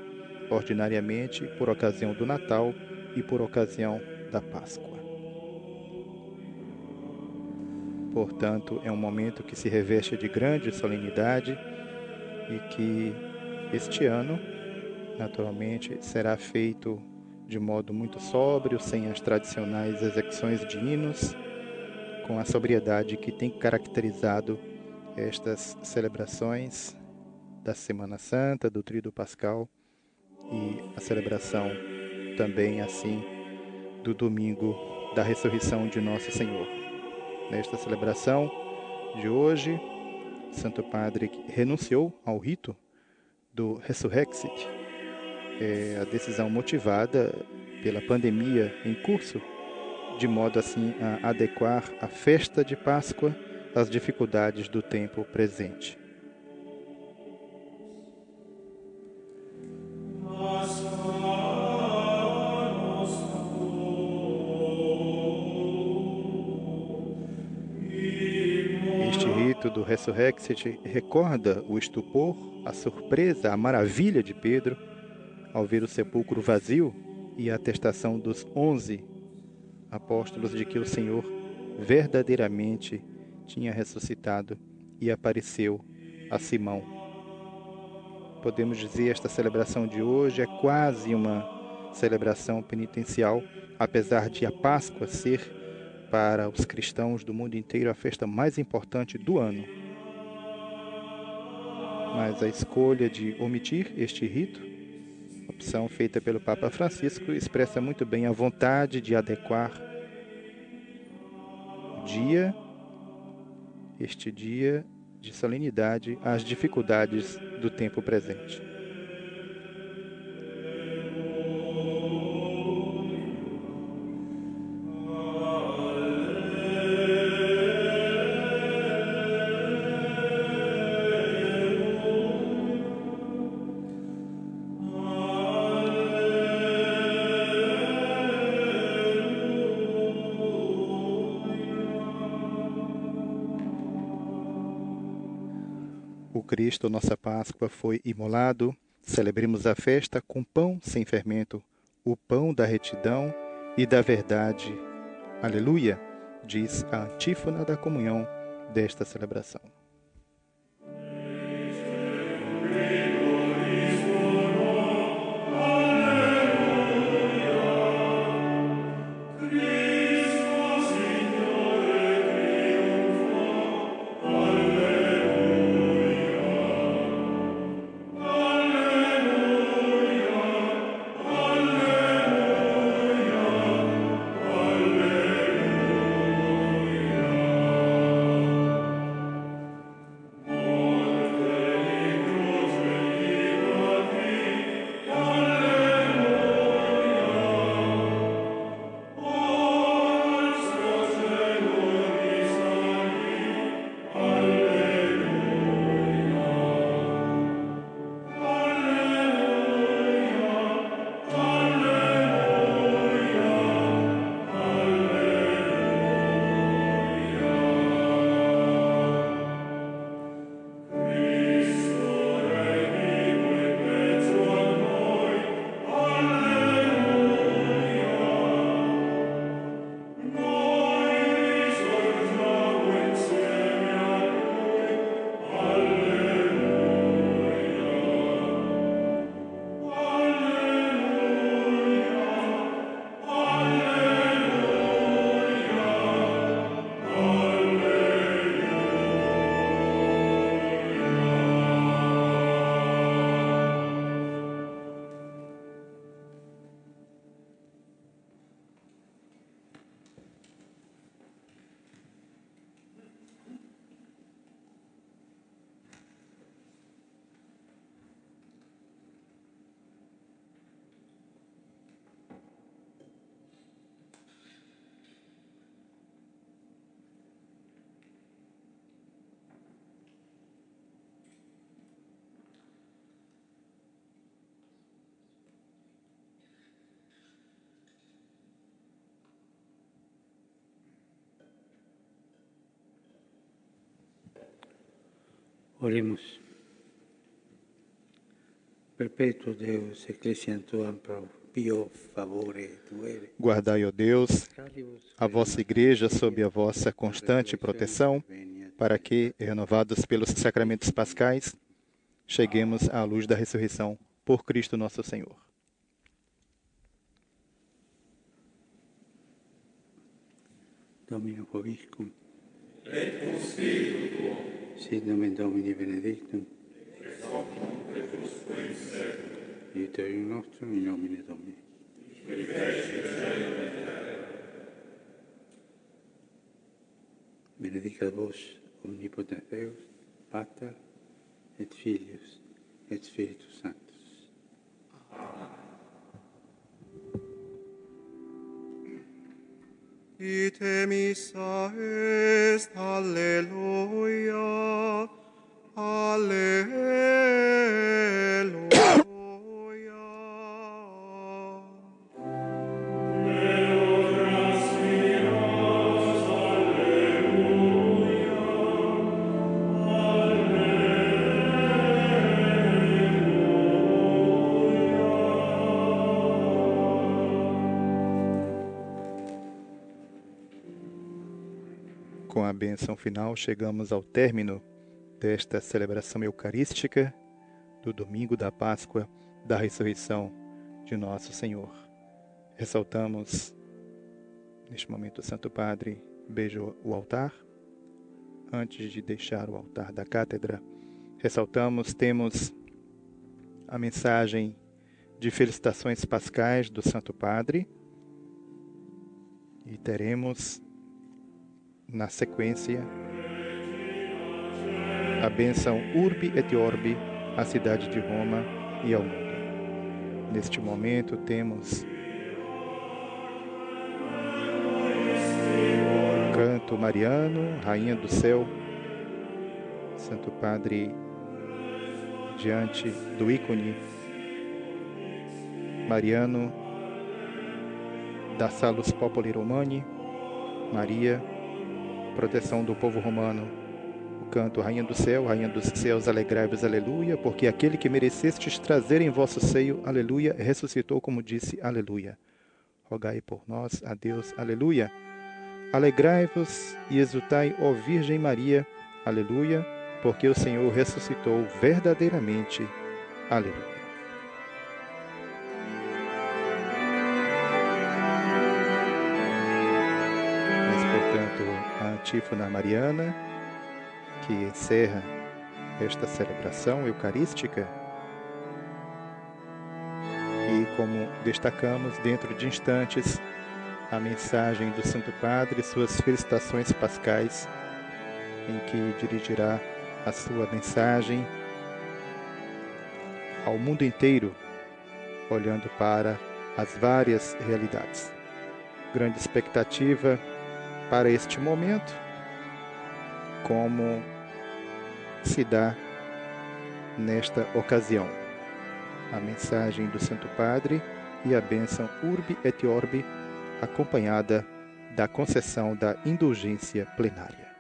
ordinariamente por ocasião do Natal e por ocasião da Páscoa. Portanto, é um momento que se reveste de grande solenidade e que este ano, naturalmente, será feito de modo muito sóbrio, sem as tradicionais execuções de hinos, com a sobriedade que tem caracterizado estas celebrações da Semana Santa, do Tríduo Pascal e a celebração também assim do domingo da ressurreição de Nosso Senhor. Nesta celebração de hoje, Santo Padre renunciou ao rito do Resurrexit, a decisão motivada pela pandemia em curso, de modo assim a adequar a festa de Páscoa às dificuldades do tempo presente. Este rito do Resurrexit recorda o estupor, a surpresa, a maravilha de Pedro ao ver o sepulcro vazio e a atestação dos 11 apóstolos de que o Senhor verdadeiramente tinha ressuscitado e apareceu a Simão. Podemos dizer, esta celebração de hoje é quase uma celebração penitencial, apesar de a Páscoa ser, para os cristãos do mundo inteiro, a festa mais importante do ano. Mas a escolha de omitir este rito, opção feita pelo Papa Francisco, expressa muito bem a vontade de adequar este dia de solenidade às dificuldades do tempo presente. O Cristo, nossa Páscoa, foi imolado. Celebremos a festa com pão sem fermento, o pão da retidão e da verdade. Aleluia, diz a antífona da comunhão desta celebração. Oremos. Perpetuo Deus, Ecclesiam Tuam pro pio favore tuere. Guardai, ó Deus, a vossa Igreja sob a vossa constante proteção, para que, renovados pelos sacramentos pascais, cheguemos à luz da ressurreição por Cristo nosso Senhor. Domino Vobiscum. Et cum spiritu tuo. Sit nomen Domini benedictum. Ex hoc nunc et usque in seculum. Aiuterium nostrum in nomine Domini. Qui fecit caelum et terra. Benedicat vos omnipotens Deus, Pater et Filius et Spiritus Sanctus. Amen. Ite missa est, alleluia, alleluia. Alleluia. com a bênção final, chegamos ao término desta celebração eucarística do domingo da Páscoa da ressurreição de nosso Senhor. Ressaltamos, neste momento, o Santo Padre beija o altar. Antes de deixar o altar da cátedra, temos a mensagem de felicitações pascais do Santo Padre e teremos, na sequência, a bênção Urbi et Orbi à cidade de Roma e ao mundo. Neste momento temos o canto mariano, Rainha do Céu, Santo Padre diante do ícone mariano da Salus Populi Romani, Maria, proteção do povo romano. O canto Rainha do Céu, Rainha dos Céus, alegrai-vos, aleluia, porque aquele que merecestes trazer em vosso seio, aleluia, ressuscitou, como disse, aleluia. Rogai por nós a Deus, aleluia. Alegrai-vos e exultai, ó Virgem Maria, aleluia, porque o Senhor ressuscitou verdadeiramente, aleluia. A antífona mariana, que encerra esta celebração eucarística. E como destacamos, dentro de instantes, a mensagem do Santo Padre, suas felicitações pascais, em que dirigirá a sua mensagem ao mundo inteiro, olhando para as várias realidades. Grande expectativa para este momento, como se dá nesta ocasião. A mensagem do Santo Padre e a bênção Urbi et Orbi, acompanhada da concessão da indulgência plenária.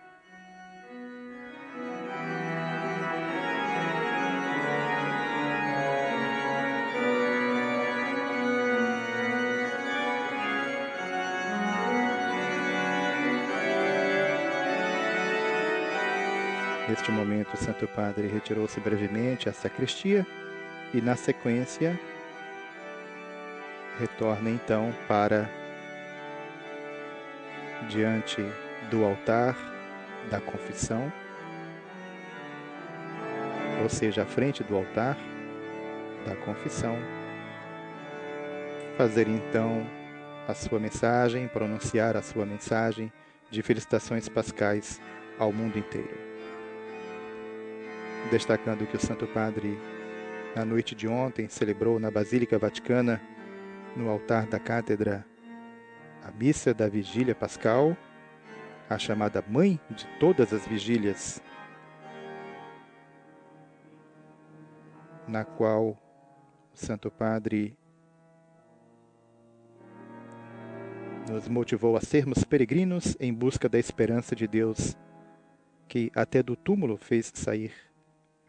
Neste momento, o Santo Padre retirou-se brevemente à sacristia e, na sequência, retorna então para diante do altar da confissão, ou seja, à frente do altar da confissão, fazer então a sua mensagem, pronunciar a sua mensagem de felicitações pascais ao mundo inteiro. Destacando que o Santo Padre, na noite de ontem, celebrou na Basílica Vaticana, no altar da cátedra, a missa da Vigília Pascal, a chamada mãe de todas as vigílias, na qual o Santo Padre nos motivou a sermos peregrinos em busca da esperança de Deus, que até do túmulo fez sair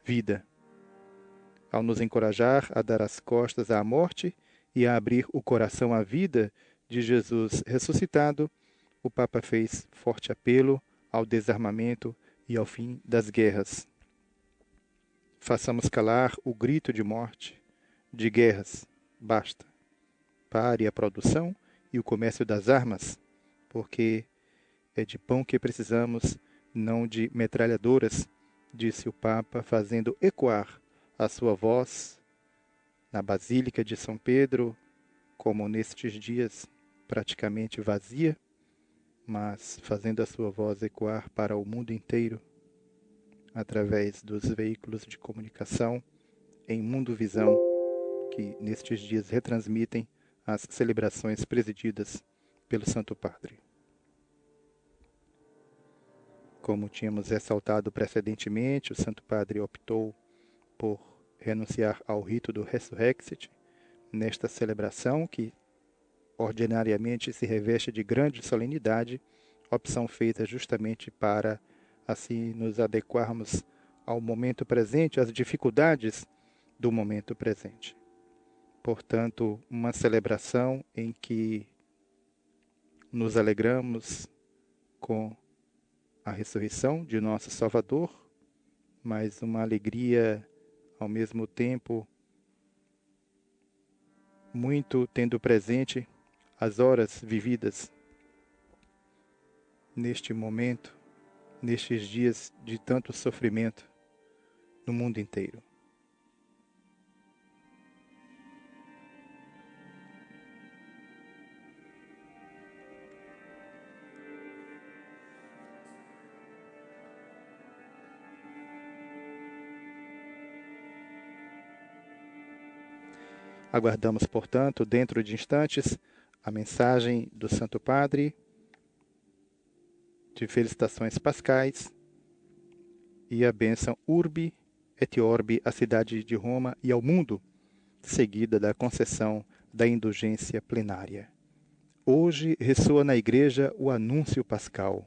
vida, ao nos encorajar a dar as costas à morte e a abrir o coração à vida de Jesus ressuscitado. O Papa fez forte apelo ao desarmamento e ao fim das guerras. Façamos calar o grito de morte, de guerras. Basta. Pare a produção e o comércio das armas, porque é de pão que precisamos, não de metralhadoras, disse o Papa, fazendo ecoar a sua voz na Basílica de São Pedro, como nestes dias praticamente vazia, mas fazendo a sua voz ecoar para o mundo inteiro, através dos veículos de comunicação em Mundo Visão, que nestes dias retransmitem as celebrações presididas pelo Santo Padre. Como tínhamos ressaltado precedentemente, o Santo Padre optou por renunciar ao rito do Resurrexit nesta celebração, que ordinariamente se reveste de grande solenidade, opção feita justamente para assim nos adequarmos ao momento presente, às dificuldades do momento presente. Portanto, uma celebração em que nos alegramos com a ressurreição de nosso Salvador, mas uma alegria ao mesmo tempo, muito tendo presente as horas vividas neste momento, nestes dias de tanto sofrimento no mundo inteiro. Aguardamos, portanto, dentro de instantes, a mensagem do Santo Padre de felicitações pascais e a bênção Urbi et Orbi à cidade de Roma e ao mundo, seguida da concessão da indulgência plenária. Hoje ressoa na Igreja o anúncio pascal.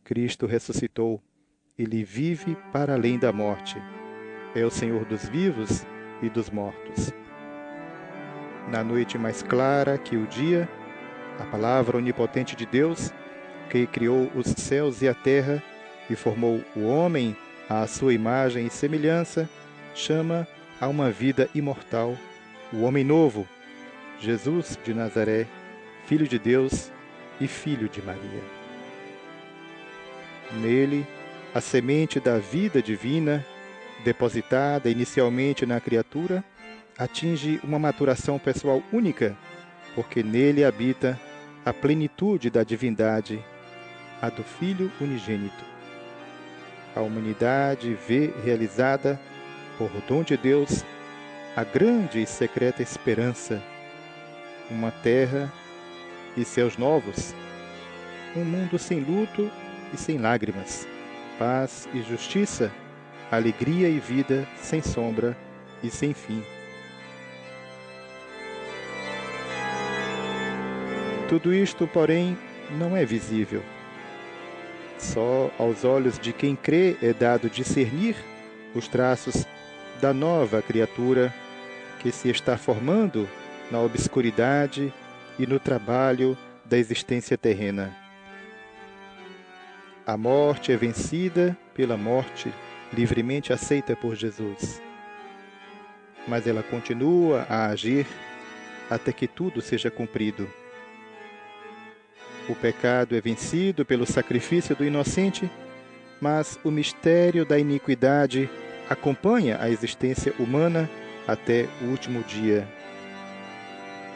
Cristo ressuscitou, Ele vive para além da morte. É o Senhor dos vivos e dos mortos. Na noite mais clara que o dia, a palavra onipotente de Deus, que criou os céus e a terra e formou o homem à sua imagem e semelhança, chama a uma vida imortal o homem novo, Jesus de Nazaré, Filho de Deus e Filho de Maria. Nele, a semente da vida divina, depositada inicialmente na criatura, atinge uma maturação pessoal única, porque nele habita a plenitude da divindade, a do Filho unigênito. A humanidade vê realizada, por dom de Deus, a grande e secreta esperança, uma terra e seus novos, um mundo sem luto e sem lágrimas, paz e justiça, alegria e vida sem sombra e sem fim. Tudo isto, porém, não é visível. Só aos olhos de quem crê é dado discernir os traços da nova criatura que se está formando na obscuridade e no trabalho da existência terrena. A morte é vencida pela morte livremente aceita por Jesus. Mas ela continua a agir até que tudo seja cumprido. O pecado é vencido pelo sacrifício do inocente, mas o mistério da iniquidade acompanha a existência humana até o último dia.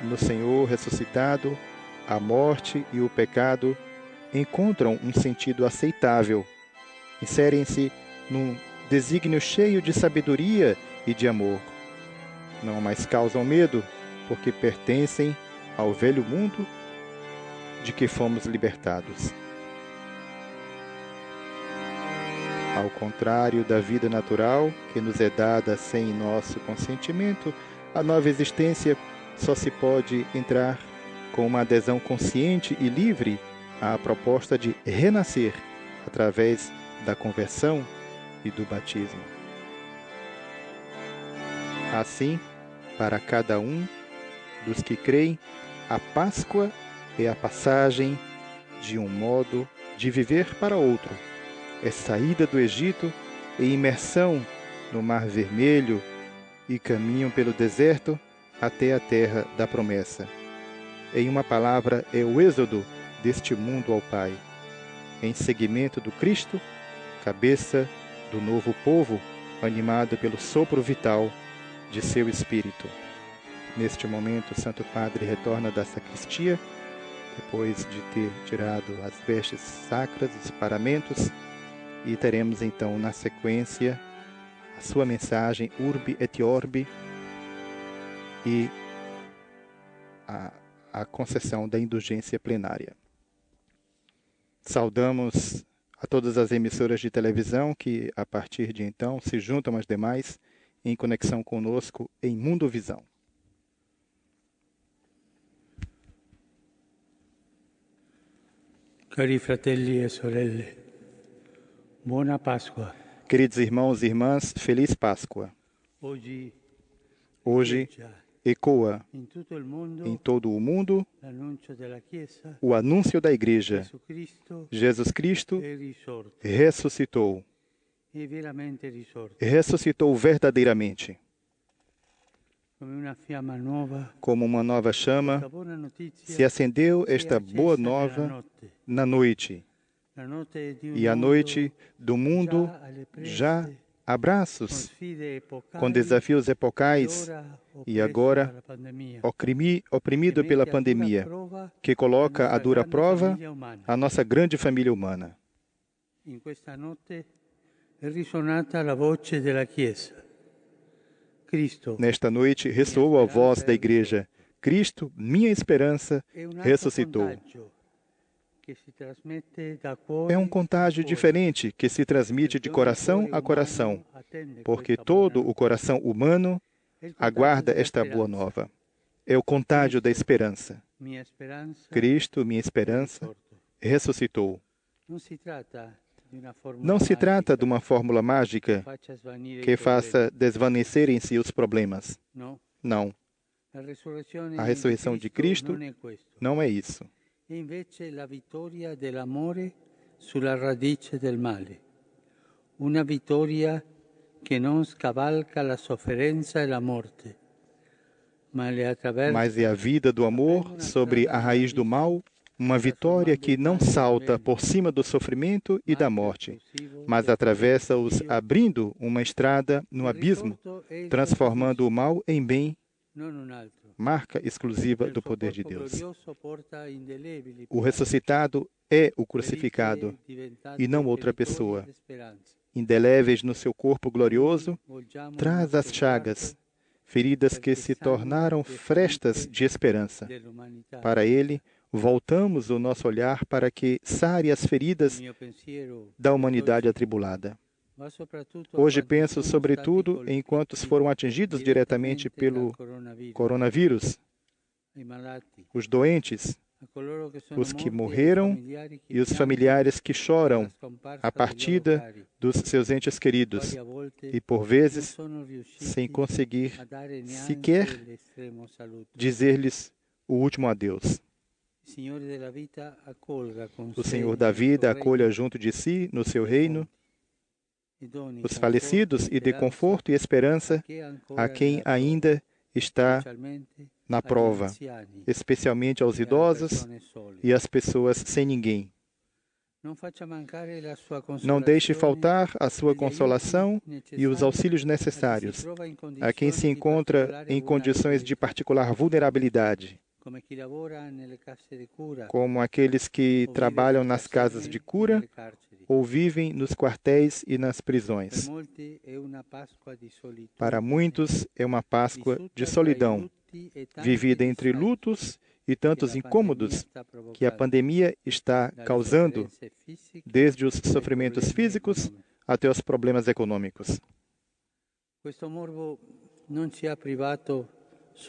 No Senhor ressuscitado, a morte e o pecado encontram um sentido aceitável, inserem-se num desígnio cheio de sabedoria e de amor. Não mais causam medo, porque pertencem ao velho mundo de que fomos libertados. Ao contrário da vida natural, que nos é dada sem nosso consentimento, a nova existência só se pode entrar com uma adesão consciente e livre à proposta de renascer através da conversão e do batismo. Assim, para cada um dos que creem, a Páscoa é a passagem de um modo de viver para outro. É saída do Egito e imersão no Mar Vermelho e caminho pelo deserto até a terra da promessa. Em uma palavra, é o êxodo deste mundo ao Pai. Em seguimento do Cristo, cabeça do novo povo, animado pelo sopro vital de seu Espírito. Neste momento, o Santo Padre retorna da sacristia, depois de ter tirado as vestes sacras, os paramentos, e teremos então na sequência a sua mensagem Urbi et Orbi e a concessão da indulgência plenária. Saudamos a todas as emissoras de televisão que, a partir de então, se juntam às demais em conexão conosco em Mundo Visão. Cari fratelli e sorelle, buona Pasqua. Queridos irmãos e irmãs, feliz Páscoa. Hoje ecoa in tutto il mondo em todo o mundo l'annuncio della Chiesa. o anúncio da Igreja. Gesù Cristo Jesus Cristo è risorto, ressuscitou. è veramente risorto, Ressuscitou verdadeiramente. come una fiamma nuova. Como uma nova chama, La buona notizia se acendeu si è esta accesa boa nella nova notte. na noite. La notte di un E a mondo noite do mundo già alle prese, já há con braços, sfide epocali, com desafios epocais, ora e oppresso agora dalla pandemia, oprimido che pela mette a dura pandemia, prova que la coloca nostra à dura grande prova famiglia umana. a nossa grande família humana. In questa notte è risuonata la voce della Chiesa. Cristo Nesta noite ressoou a voz da Igreja. Cristo, minha esperança, è un altro ressuscitou. contagio che si trasmette da cuore É um contágio a cuore. diferente que se transmite de coração a coração, porque todo o coração humano aguarda esta boa nova. É o contágio da esperança. Cristo, minha esperança, ressuscitou. Não se trata de uma fórmula mágica que faça desvanecerem-se os problemas. Não. A ressurreição de Cristo não é isso. È invece la vittoria dell'amore sulla radice del male. Una vittoria che non scavalca la sofferenza e la morte, ma le attraversa. Mas é a vida do amor sobre a raiz do mal, uma vitória que não salta por cima do sofrimento e da morte, mas atravessa-os abrindo uma estrada no abismo, transformando o mal em bem, marca exclusiva do poder de Deus. O ressuscitado é o crucificado e não outra pessoa. Indeléveis no seu corpo glorioso, traz as chagas, feridas que se tornaram frestas de esperança. Para ele, voltamos o nosso olhar para que sare as feridas da humanidade atribulada. Hoje penso, sobretudo, em quantos foram atingidos diretamente pelo coronavírus, os doentes, os que morreram e os familiares que choram a partida dos seus entes queridos e, por vezes, sem conseguir sequer dizer-lhes o último adeus. O Senhor da vida acolha junto de si, no seu reino, os falecidos e dê conforto e esperança a quem ainda está na prova, especialmente aos idosos e às pessoas sem ninguém. Não deixe faltar a sua consolação e os auxílios necessários a quem se encontra em condições de particular vulnerabilidade, como aqueles que trabalham nas casas de cura ou vivem nos quartéis e nas prisões. Para muitos é uma Páscoa de solidão, vivida entre lutos e tantos incômodos que a pandemia está causando, desde os sofrimentos físicos até os problemas econômicos.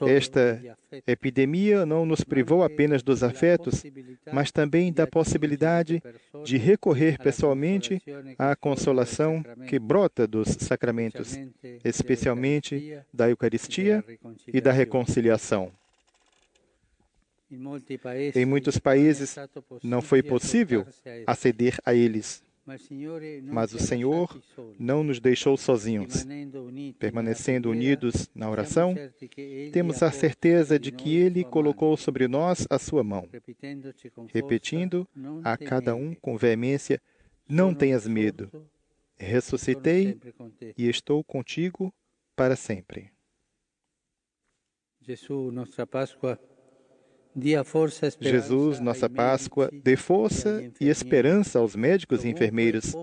Esta epidemia não nos privou apenas dos afetos, mas também da possibilidade de recorrer pessoalmente à consolação que brota dos sacramentos, especialmente da Eucaristia e da reconciliação. Em muitos países não foi possível aceder a eles, mas o Senhor não nos deixou sozinhos. Permanecendo unidos na oração, temos a certeza de que Ele colocou sobre nós a sua mão, repetindo a cada um com veemência: não tenhas medo, ressuscitei e estou contigo para sempre. Jesus, nossa Páscoa, dê força e esperança aos médicos e enfermeiros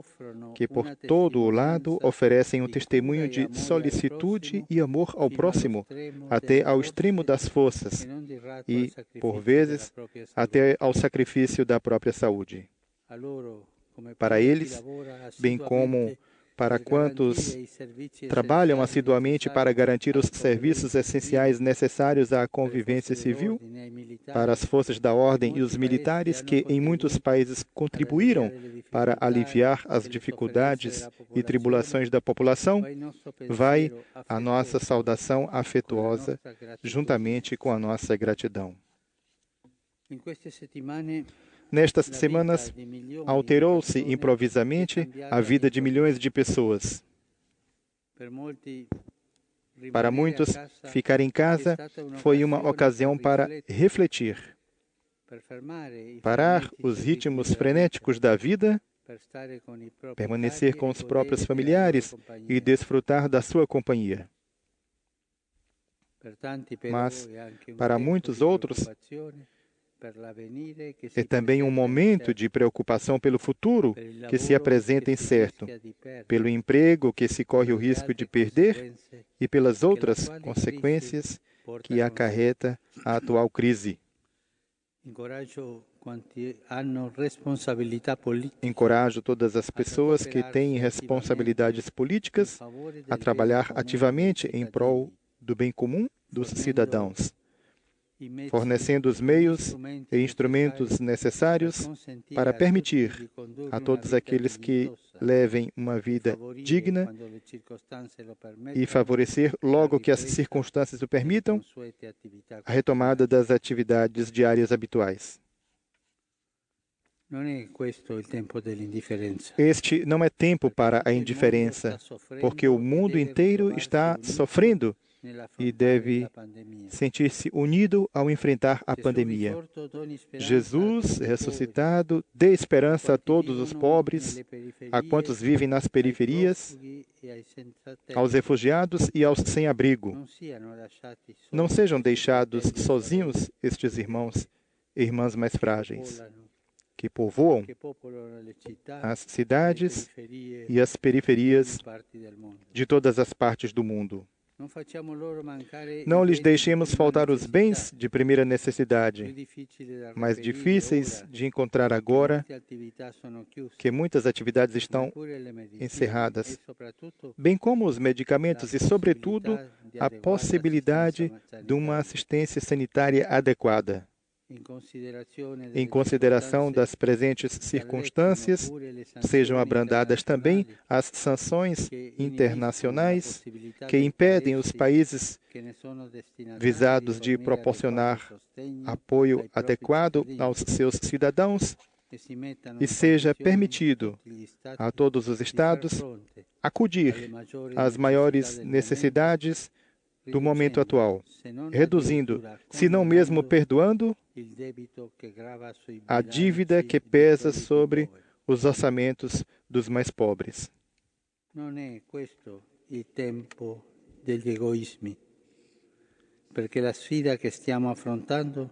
que, por todo o lado, oferecem um testemunho de solicitude e amor ao próximo, até ao extremo das forças e, por vezes, até ao sacrifício da própria saúde. Para eles, bem como para quantos trabalham assiduamente para garantir os serviços essenciais necessários à convivência civil, para as forças da ordem e os militares que, em muitos países, contribuíram para aliviar as dificuldades e tribulações da população, vai a nossa saudação afetuosa, juntamente com a nossa gratidão. Nestas semanas, alterou-se improvisamente a vida de milhões de pessoas. Para muitos, ficar em casa foi uma ocasião para refletir, parar os ritmos frenéticos da vida, permanecer com os próprios familiares e desfrutar da sua companhia. Mas, para muitos outros, é também um momento de preocupação pelo futuro que se apresenta incerto, pelo emprego que se corre o risco de perder e pelas outras consequências que acarreta a atual crise. Encorajo todas as pessoas que têm responsabilidades políticas a trabalhar ativamente em prol do bem comum dos cidadãos, fornecendo os meios e instrumentos necessários para permitir a todos aqueles que levem uma vida digna e favorecer, logo que as circunstâncias o permitam, a retomada das atividades diárias habituais. Este não é tempo para a indiferença, porque o mundo inteiro está sofrendo e deve sentir-se unido ao enfrentar a pandemia. Jesus, ressuscitado, dê esperança a todos os pobres, a quantos vivem nas periferias, aos refugiados e aos sem-abrigo. Não sejam deixados sozinhos estes irmãos e irmãs mais frágeis, que povoam as cidades e as periferias de todas as partes do mundo. Não lhes deixemos faltar os bens de primeira necessidade, mais difíceis de encontrar agora, que muitas atividades estão encerradas, bem como os medicamentos e, sobretudo, a possibilidade de uma assistência sanitária adequada. Em consideração das presentes circunstâncias, sejam abrandadas também as sanções internacionais que impedem os países visados de proporcionar apoio adequado aos seus cidadãos e seja permitido a todos os Estados acudir às maiores necessidades do momento atual, reduzindo, se não mesmo perdoando, a dívida que pesa sobre os orçamentos dos mais pobres. Non è questo il tempo degli egoismi, perché la sfida che stiamo affrontando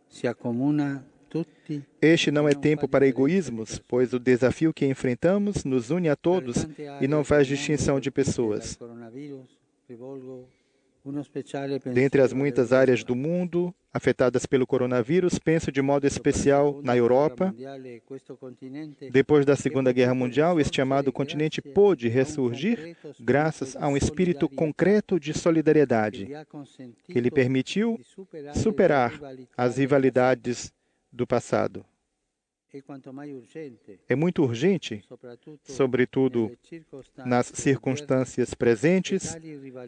si accomuna tutti. Este não é tempo para egoísmos, pois o desafio que enfrentamos nos une a todos e não faz distinção de pessoas. Dentre as muitas áreas do mundo afetadas pelo coronavírus, penso de modo especial na Europa. Depois da Segunda Guerra Mundial, este amado continente pôde ressurgir graças a um espírito concreto de solidariedade, que lhe permitiu superar as rivalidades do passado. É muito urgente, sobretudo nas circunstâncias presentes,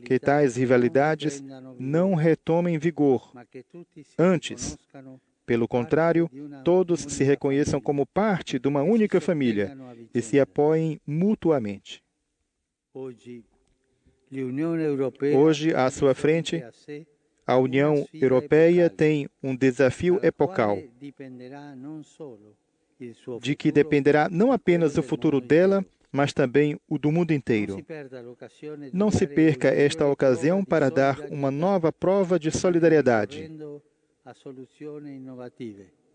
que tais rivalidades não retomem vigor. Antes, pelo contrário, todos se reconheçam como parte de uma única família e se apoiem mutuamente. Hoje, à sua frente, a União Europeia tem um desafio epocal, de que dependerá não apenas o futuro dela, mas também o do mundo inteiro. Não se perca esta ocasião para dar uma nova prova de solidariedade,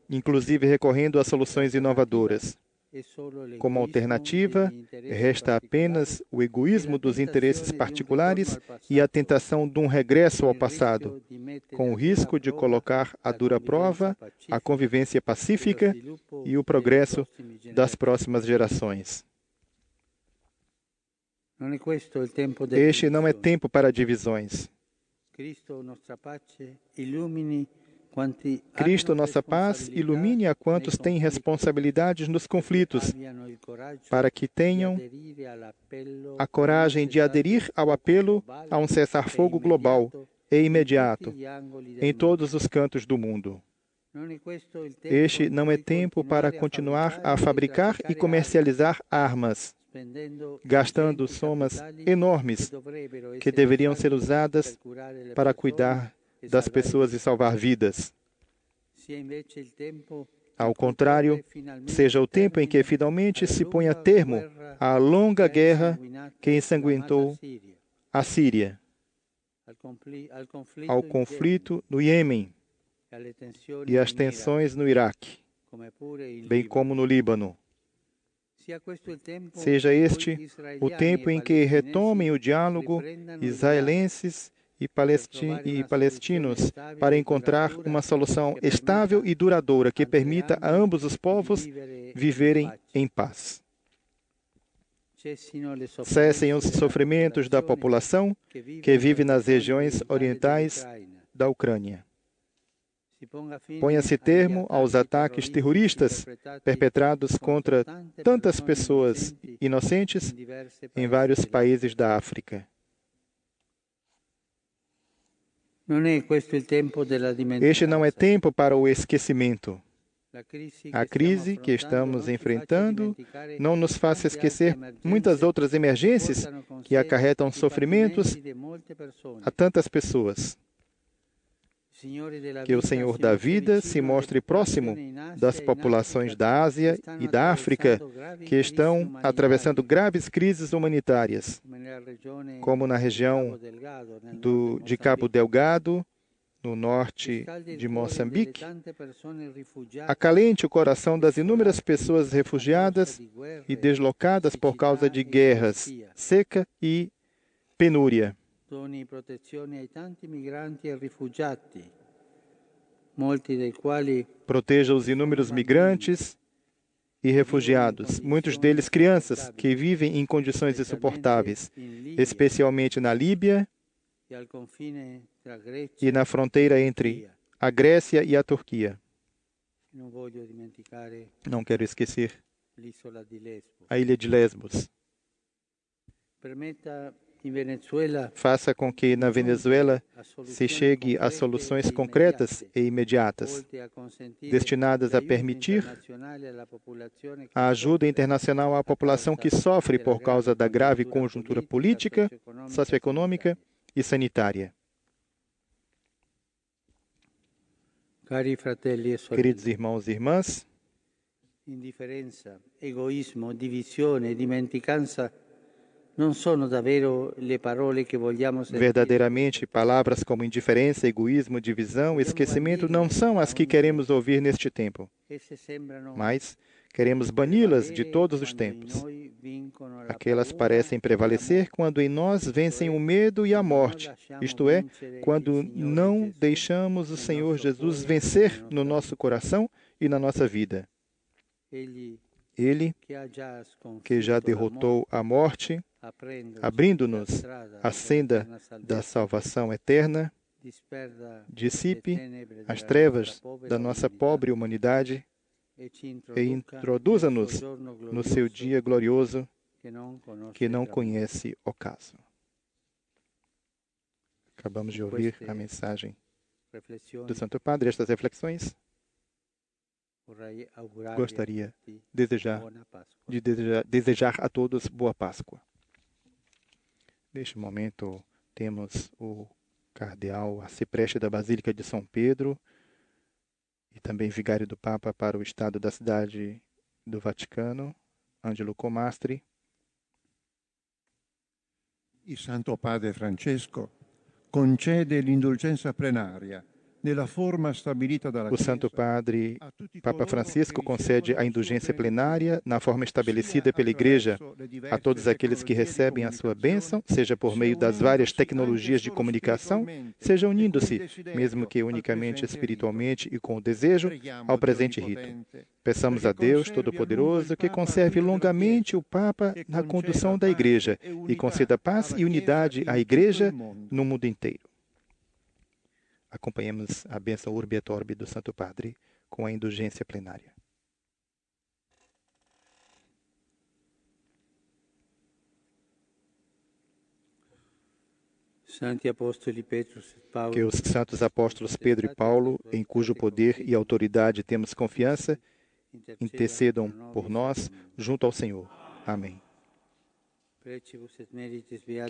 inclusive recorrendo a soluções inovadoras. Como alternativa, resta apenas o egoísmo dos interesses particulares e a tentação de um regresso ao passado, com o risco de colocar à dura prova a convivência pacífica e o progresso das próximas gerações. Non è questo il tempo Este não é divisioni. tempo para divisões. Cristo, nostra pace, illumini quanti Cristo, hanno nossa paz, responsabilità ilumine a nei quantos têm conflitti, responsabilidades nos conflitos, abbiano il coraggio para que di tenham aderire all'appello a coragem de aderir ao apelo a um cessar-fogo global e imediato em todos os cantos do mundo. Este não é tempo para continuar a fabricar e comercializar armas, gastando somas enormes que deveriam ser usadas para cuidar das pessoas e salvar vidas. Ao contrário, seja o tempo em que finalmente se ponha termo à longa guerra que ensanguentou a Síria, ao conflito no Iêmen e às tensões no Iraque, bem como no Líbano. Seja este o tempo em que retomem o diálogo israelenses e palestinos para encontrar uma solução estável e duradoura que permita a ambos os povos viverem em paz. Cessem os sofrimentos da população que vive nas regiões orientais da Ucrânia. Ponha-se termo aos ataques terroristas perpetrados contra tantas pessoas inocentes em vários países da África. Este não é tempo para o esquecimento. A crise que estamos enfrentando não nos faz esquecer muitas outras emergências que acarretam sofrimentos a tantas pessoas. Que o Senhor da vida se mostre próximo das populações da Ásia e da África que estão atravessando graves crises humanitárias, como na região de Cabo Delgado, no norte de Moçambique. Acalente o coração das inúmeras pessoas refugiadas e deslocadas por causa de guerras, seca e penúria. Doni protezione ai tanti migranti e rifugiati, molti dei quali proteja os inúmeros migrantes e refugiados, muitos deles crianças, que vivem em condições insuportáveis, especialmente na Líbia e na fronteira entre a Grécia e a Turquia. Não quero esquecer a ilha de Lesbos. Faça com que na Venezuela se chegue a soluções concretas e imediatas, destinadas a permitir a ajuda internacional à população que sofre por causa da grave conjuntura política, socioeconômica e sanitária. Queridos irmãos e irmãs, indiferença, egoísmo, divisione, dimenticanza não são davvero le parole que vogliamo sentire. Verdadeiramente, palavras como indiferença, egoísmo, divisão, esquecimento não são as que queremos ouvir neste tempo, mas queremos bani-las de todos os tempos. Aquelas parecem prevalecer quando em nós vencem o medo e a morte, isto é, quando não deixamos o Senhor Jesus vencer no nosso coração e na nossa vida. Ele, que já derrotou a morte, abrindo-nos a senda da salvação eterna, dissipe as trevas da nossa pobre humanidade e introduza-nos no seu dia glorioso que não conhece ocaso. Acabamos de ouvir a mensagem do Santo Padre. Estas reflexões gostaria de desejar a todos boa Páscoa. Neste momento, temos o cardeal arcipreste da Basílica de São Pedro e também vigário do Papa para o Estado da Cidade do Vaticano, Angelo Comastri. Il Santo Padre Francesco concede l'indulgenza plenaria O Santo Padre, Papa Francisco, concede a indulgência plenária na forma estabelecida pela Igreja a todos aqueles que recebem a sua bênção, seja por meio das várias tecnologias de comunicação, seja unindo-se, mesmo que unicamente espiritualmente e com o desejo, ao presente rito. Peçamos a Deus Todo-Poderoso que conserve longamente o Papa na condução da Igreja e conceda paz e unidade à Igreja no mundo inteiro. Acompanhemos a bênção Urbi et Orbi do Santo Padre com a indulgência plenária. Que os santos apóstolos Pedro e Paulo, em cujo poder e autoridade temos confiança, intercedam por nós junto ao Senhor. Amém.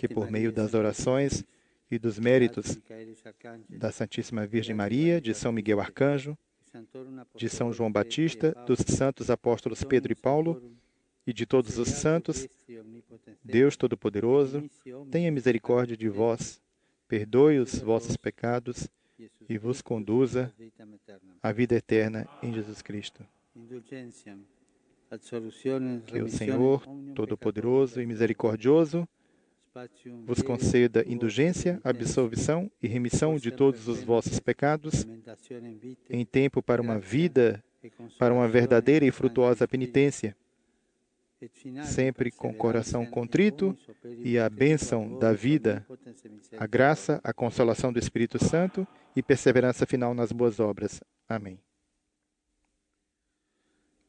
Que por meio das orações e dos méritos da Santíssima Virgem Maria, de São Miguel Arcanjo, de São João Batista, dos santos apóstolos Pedro e Paulo e de todos os santos, Deus Todo-Poderoso, tenha misericórdia de vós, perdoe os vossos pecados e vos conduza à vida eterna em Jesus Cristo. Que o Senhor Todo-Poderoso e Misericordioso vos conceda indulgência, absolvição e remissão de todos os vossos pecados, em tempo para uma vida, para uma verdadeira e frutuosa penitência, sempre com coração contrito e a bênção da vida, a graça, a consolação do Espírito Santo e perseverança final nas boas obras. Amém.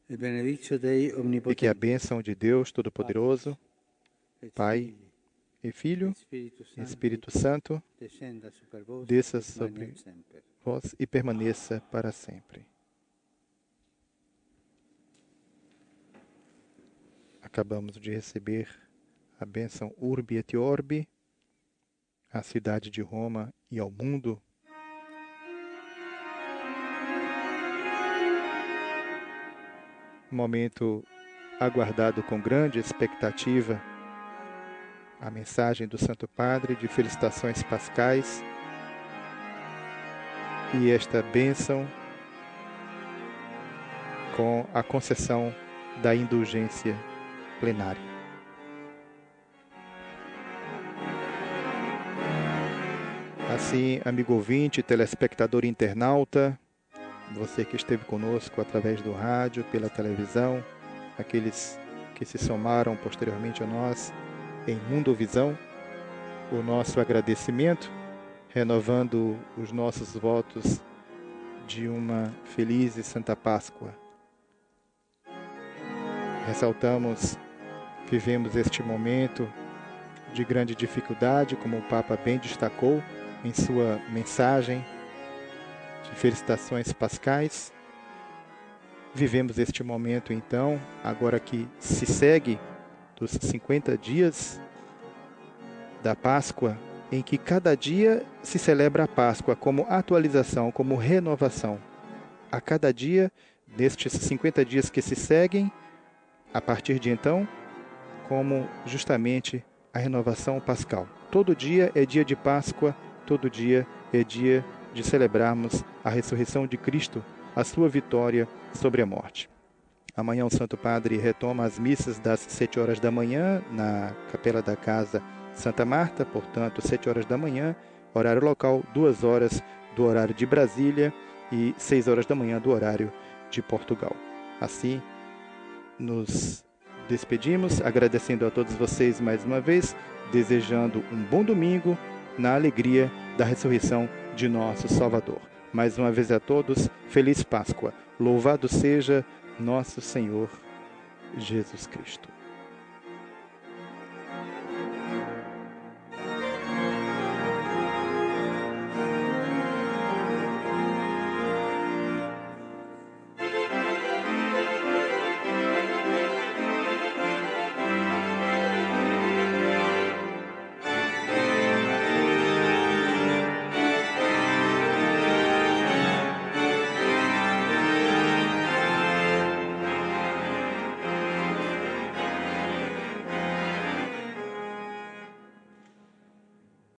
E que a bênção de Deus Todo-Poderoso, Pai e Filho e Espírito Santo desça sobre vós e permaneça para sempre. Acabamos de receber a bênção Urbi et Orbi à cidade de Roma e ao mundo. Momento aguardado com grande expectativa, a mensagem do Santo Padre de felicitações pascais e esta bênção com a concessão da indulgência plenária. Assim, amigo ouvinte, telespectador e internauta, você que esteve conosco através do rádio, pela televisão, aqueles que se somaram posteriormente a nós em Mundovisão, o nosso agradecimento, renovando os nossos votos de uma feliz e santa Páscoa. Ressaltamos, vivemos este momento de grande dificuldade, como o Papa bem destacou em sua mensagem de felicitações pascais. Vivemos este momento, então, agora que se segue dos 50 dias da Páscoa, em que cada dia se celebra a Páscoa como atualização, como renovação. A cada dia, nestes 50 dias que se seguem, a partir de então, como justamente a renovação pascal. Todo dia é dia de Páscoa, todo dia é dia de celebrarmos a ressurreição de Cristo, a sua vitória sobre a morte. Amanhã o Santo Padre retoma as missas das 7 horas da manhã na Capela da Casa Santa Marta, portanto, 7 horas da manhã, horário local, 2 horas do horário de Brasília e 6 horas da manhã do horário de Portugal. Assim, nos despedimos, agradecendo a todos vocês mais uma vez, desejando um bom domingo na alegria da ressurreição de nosso Salvador. Mais uma vez a todos, feliz Páscoa. Louvado seja nosso Senhor Jesus Cristo.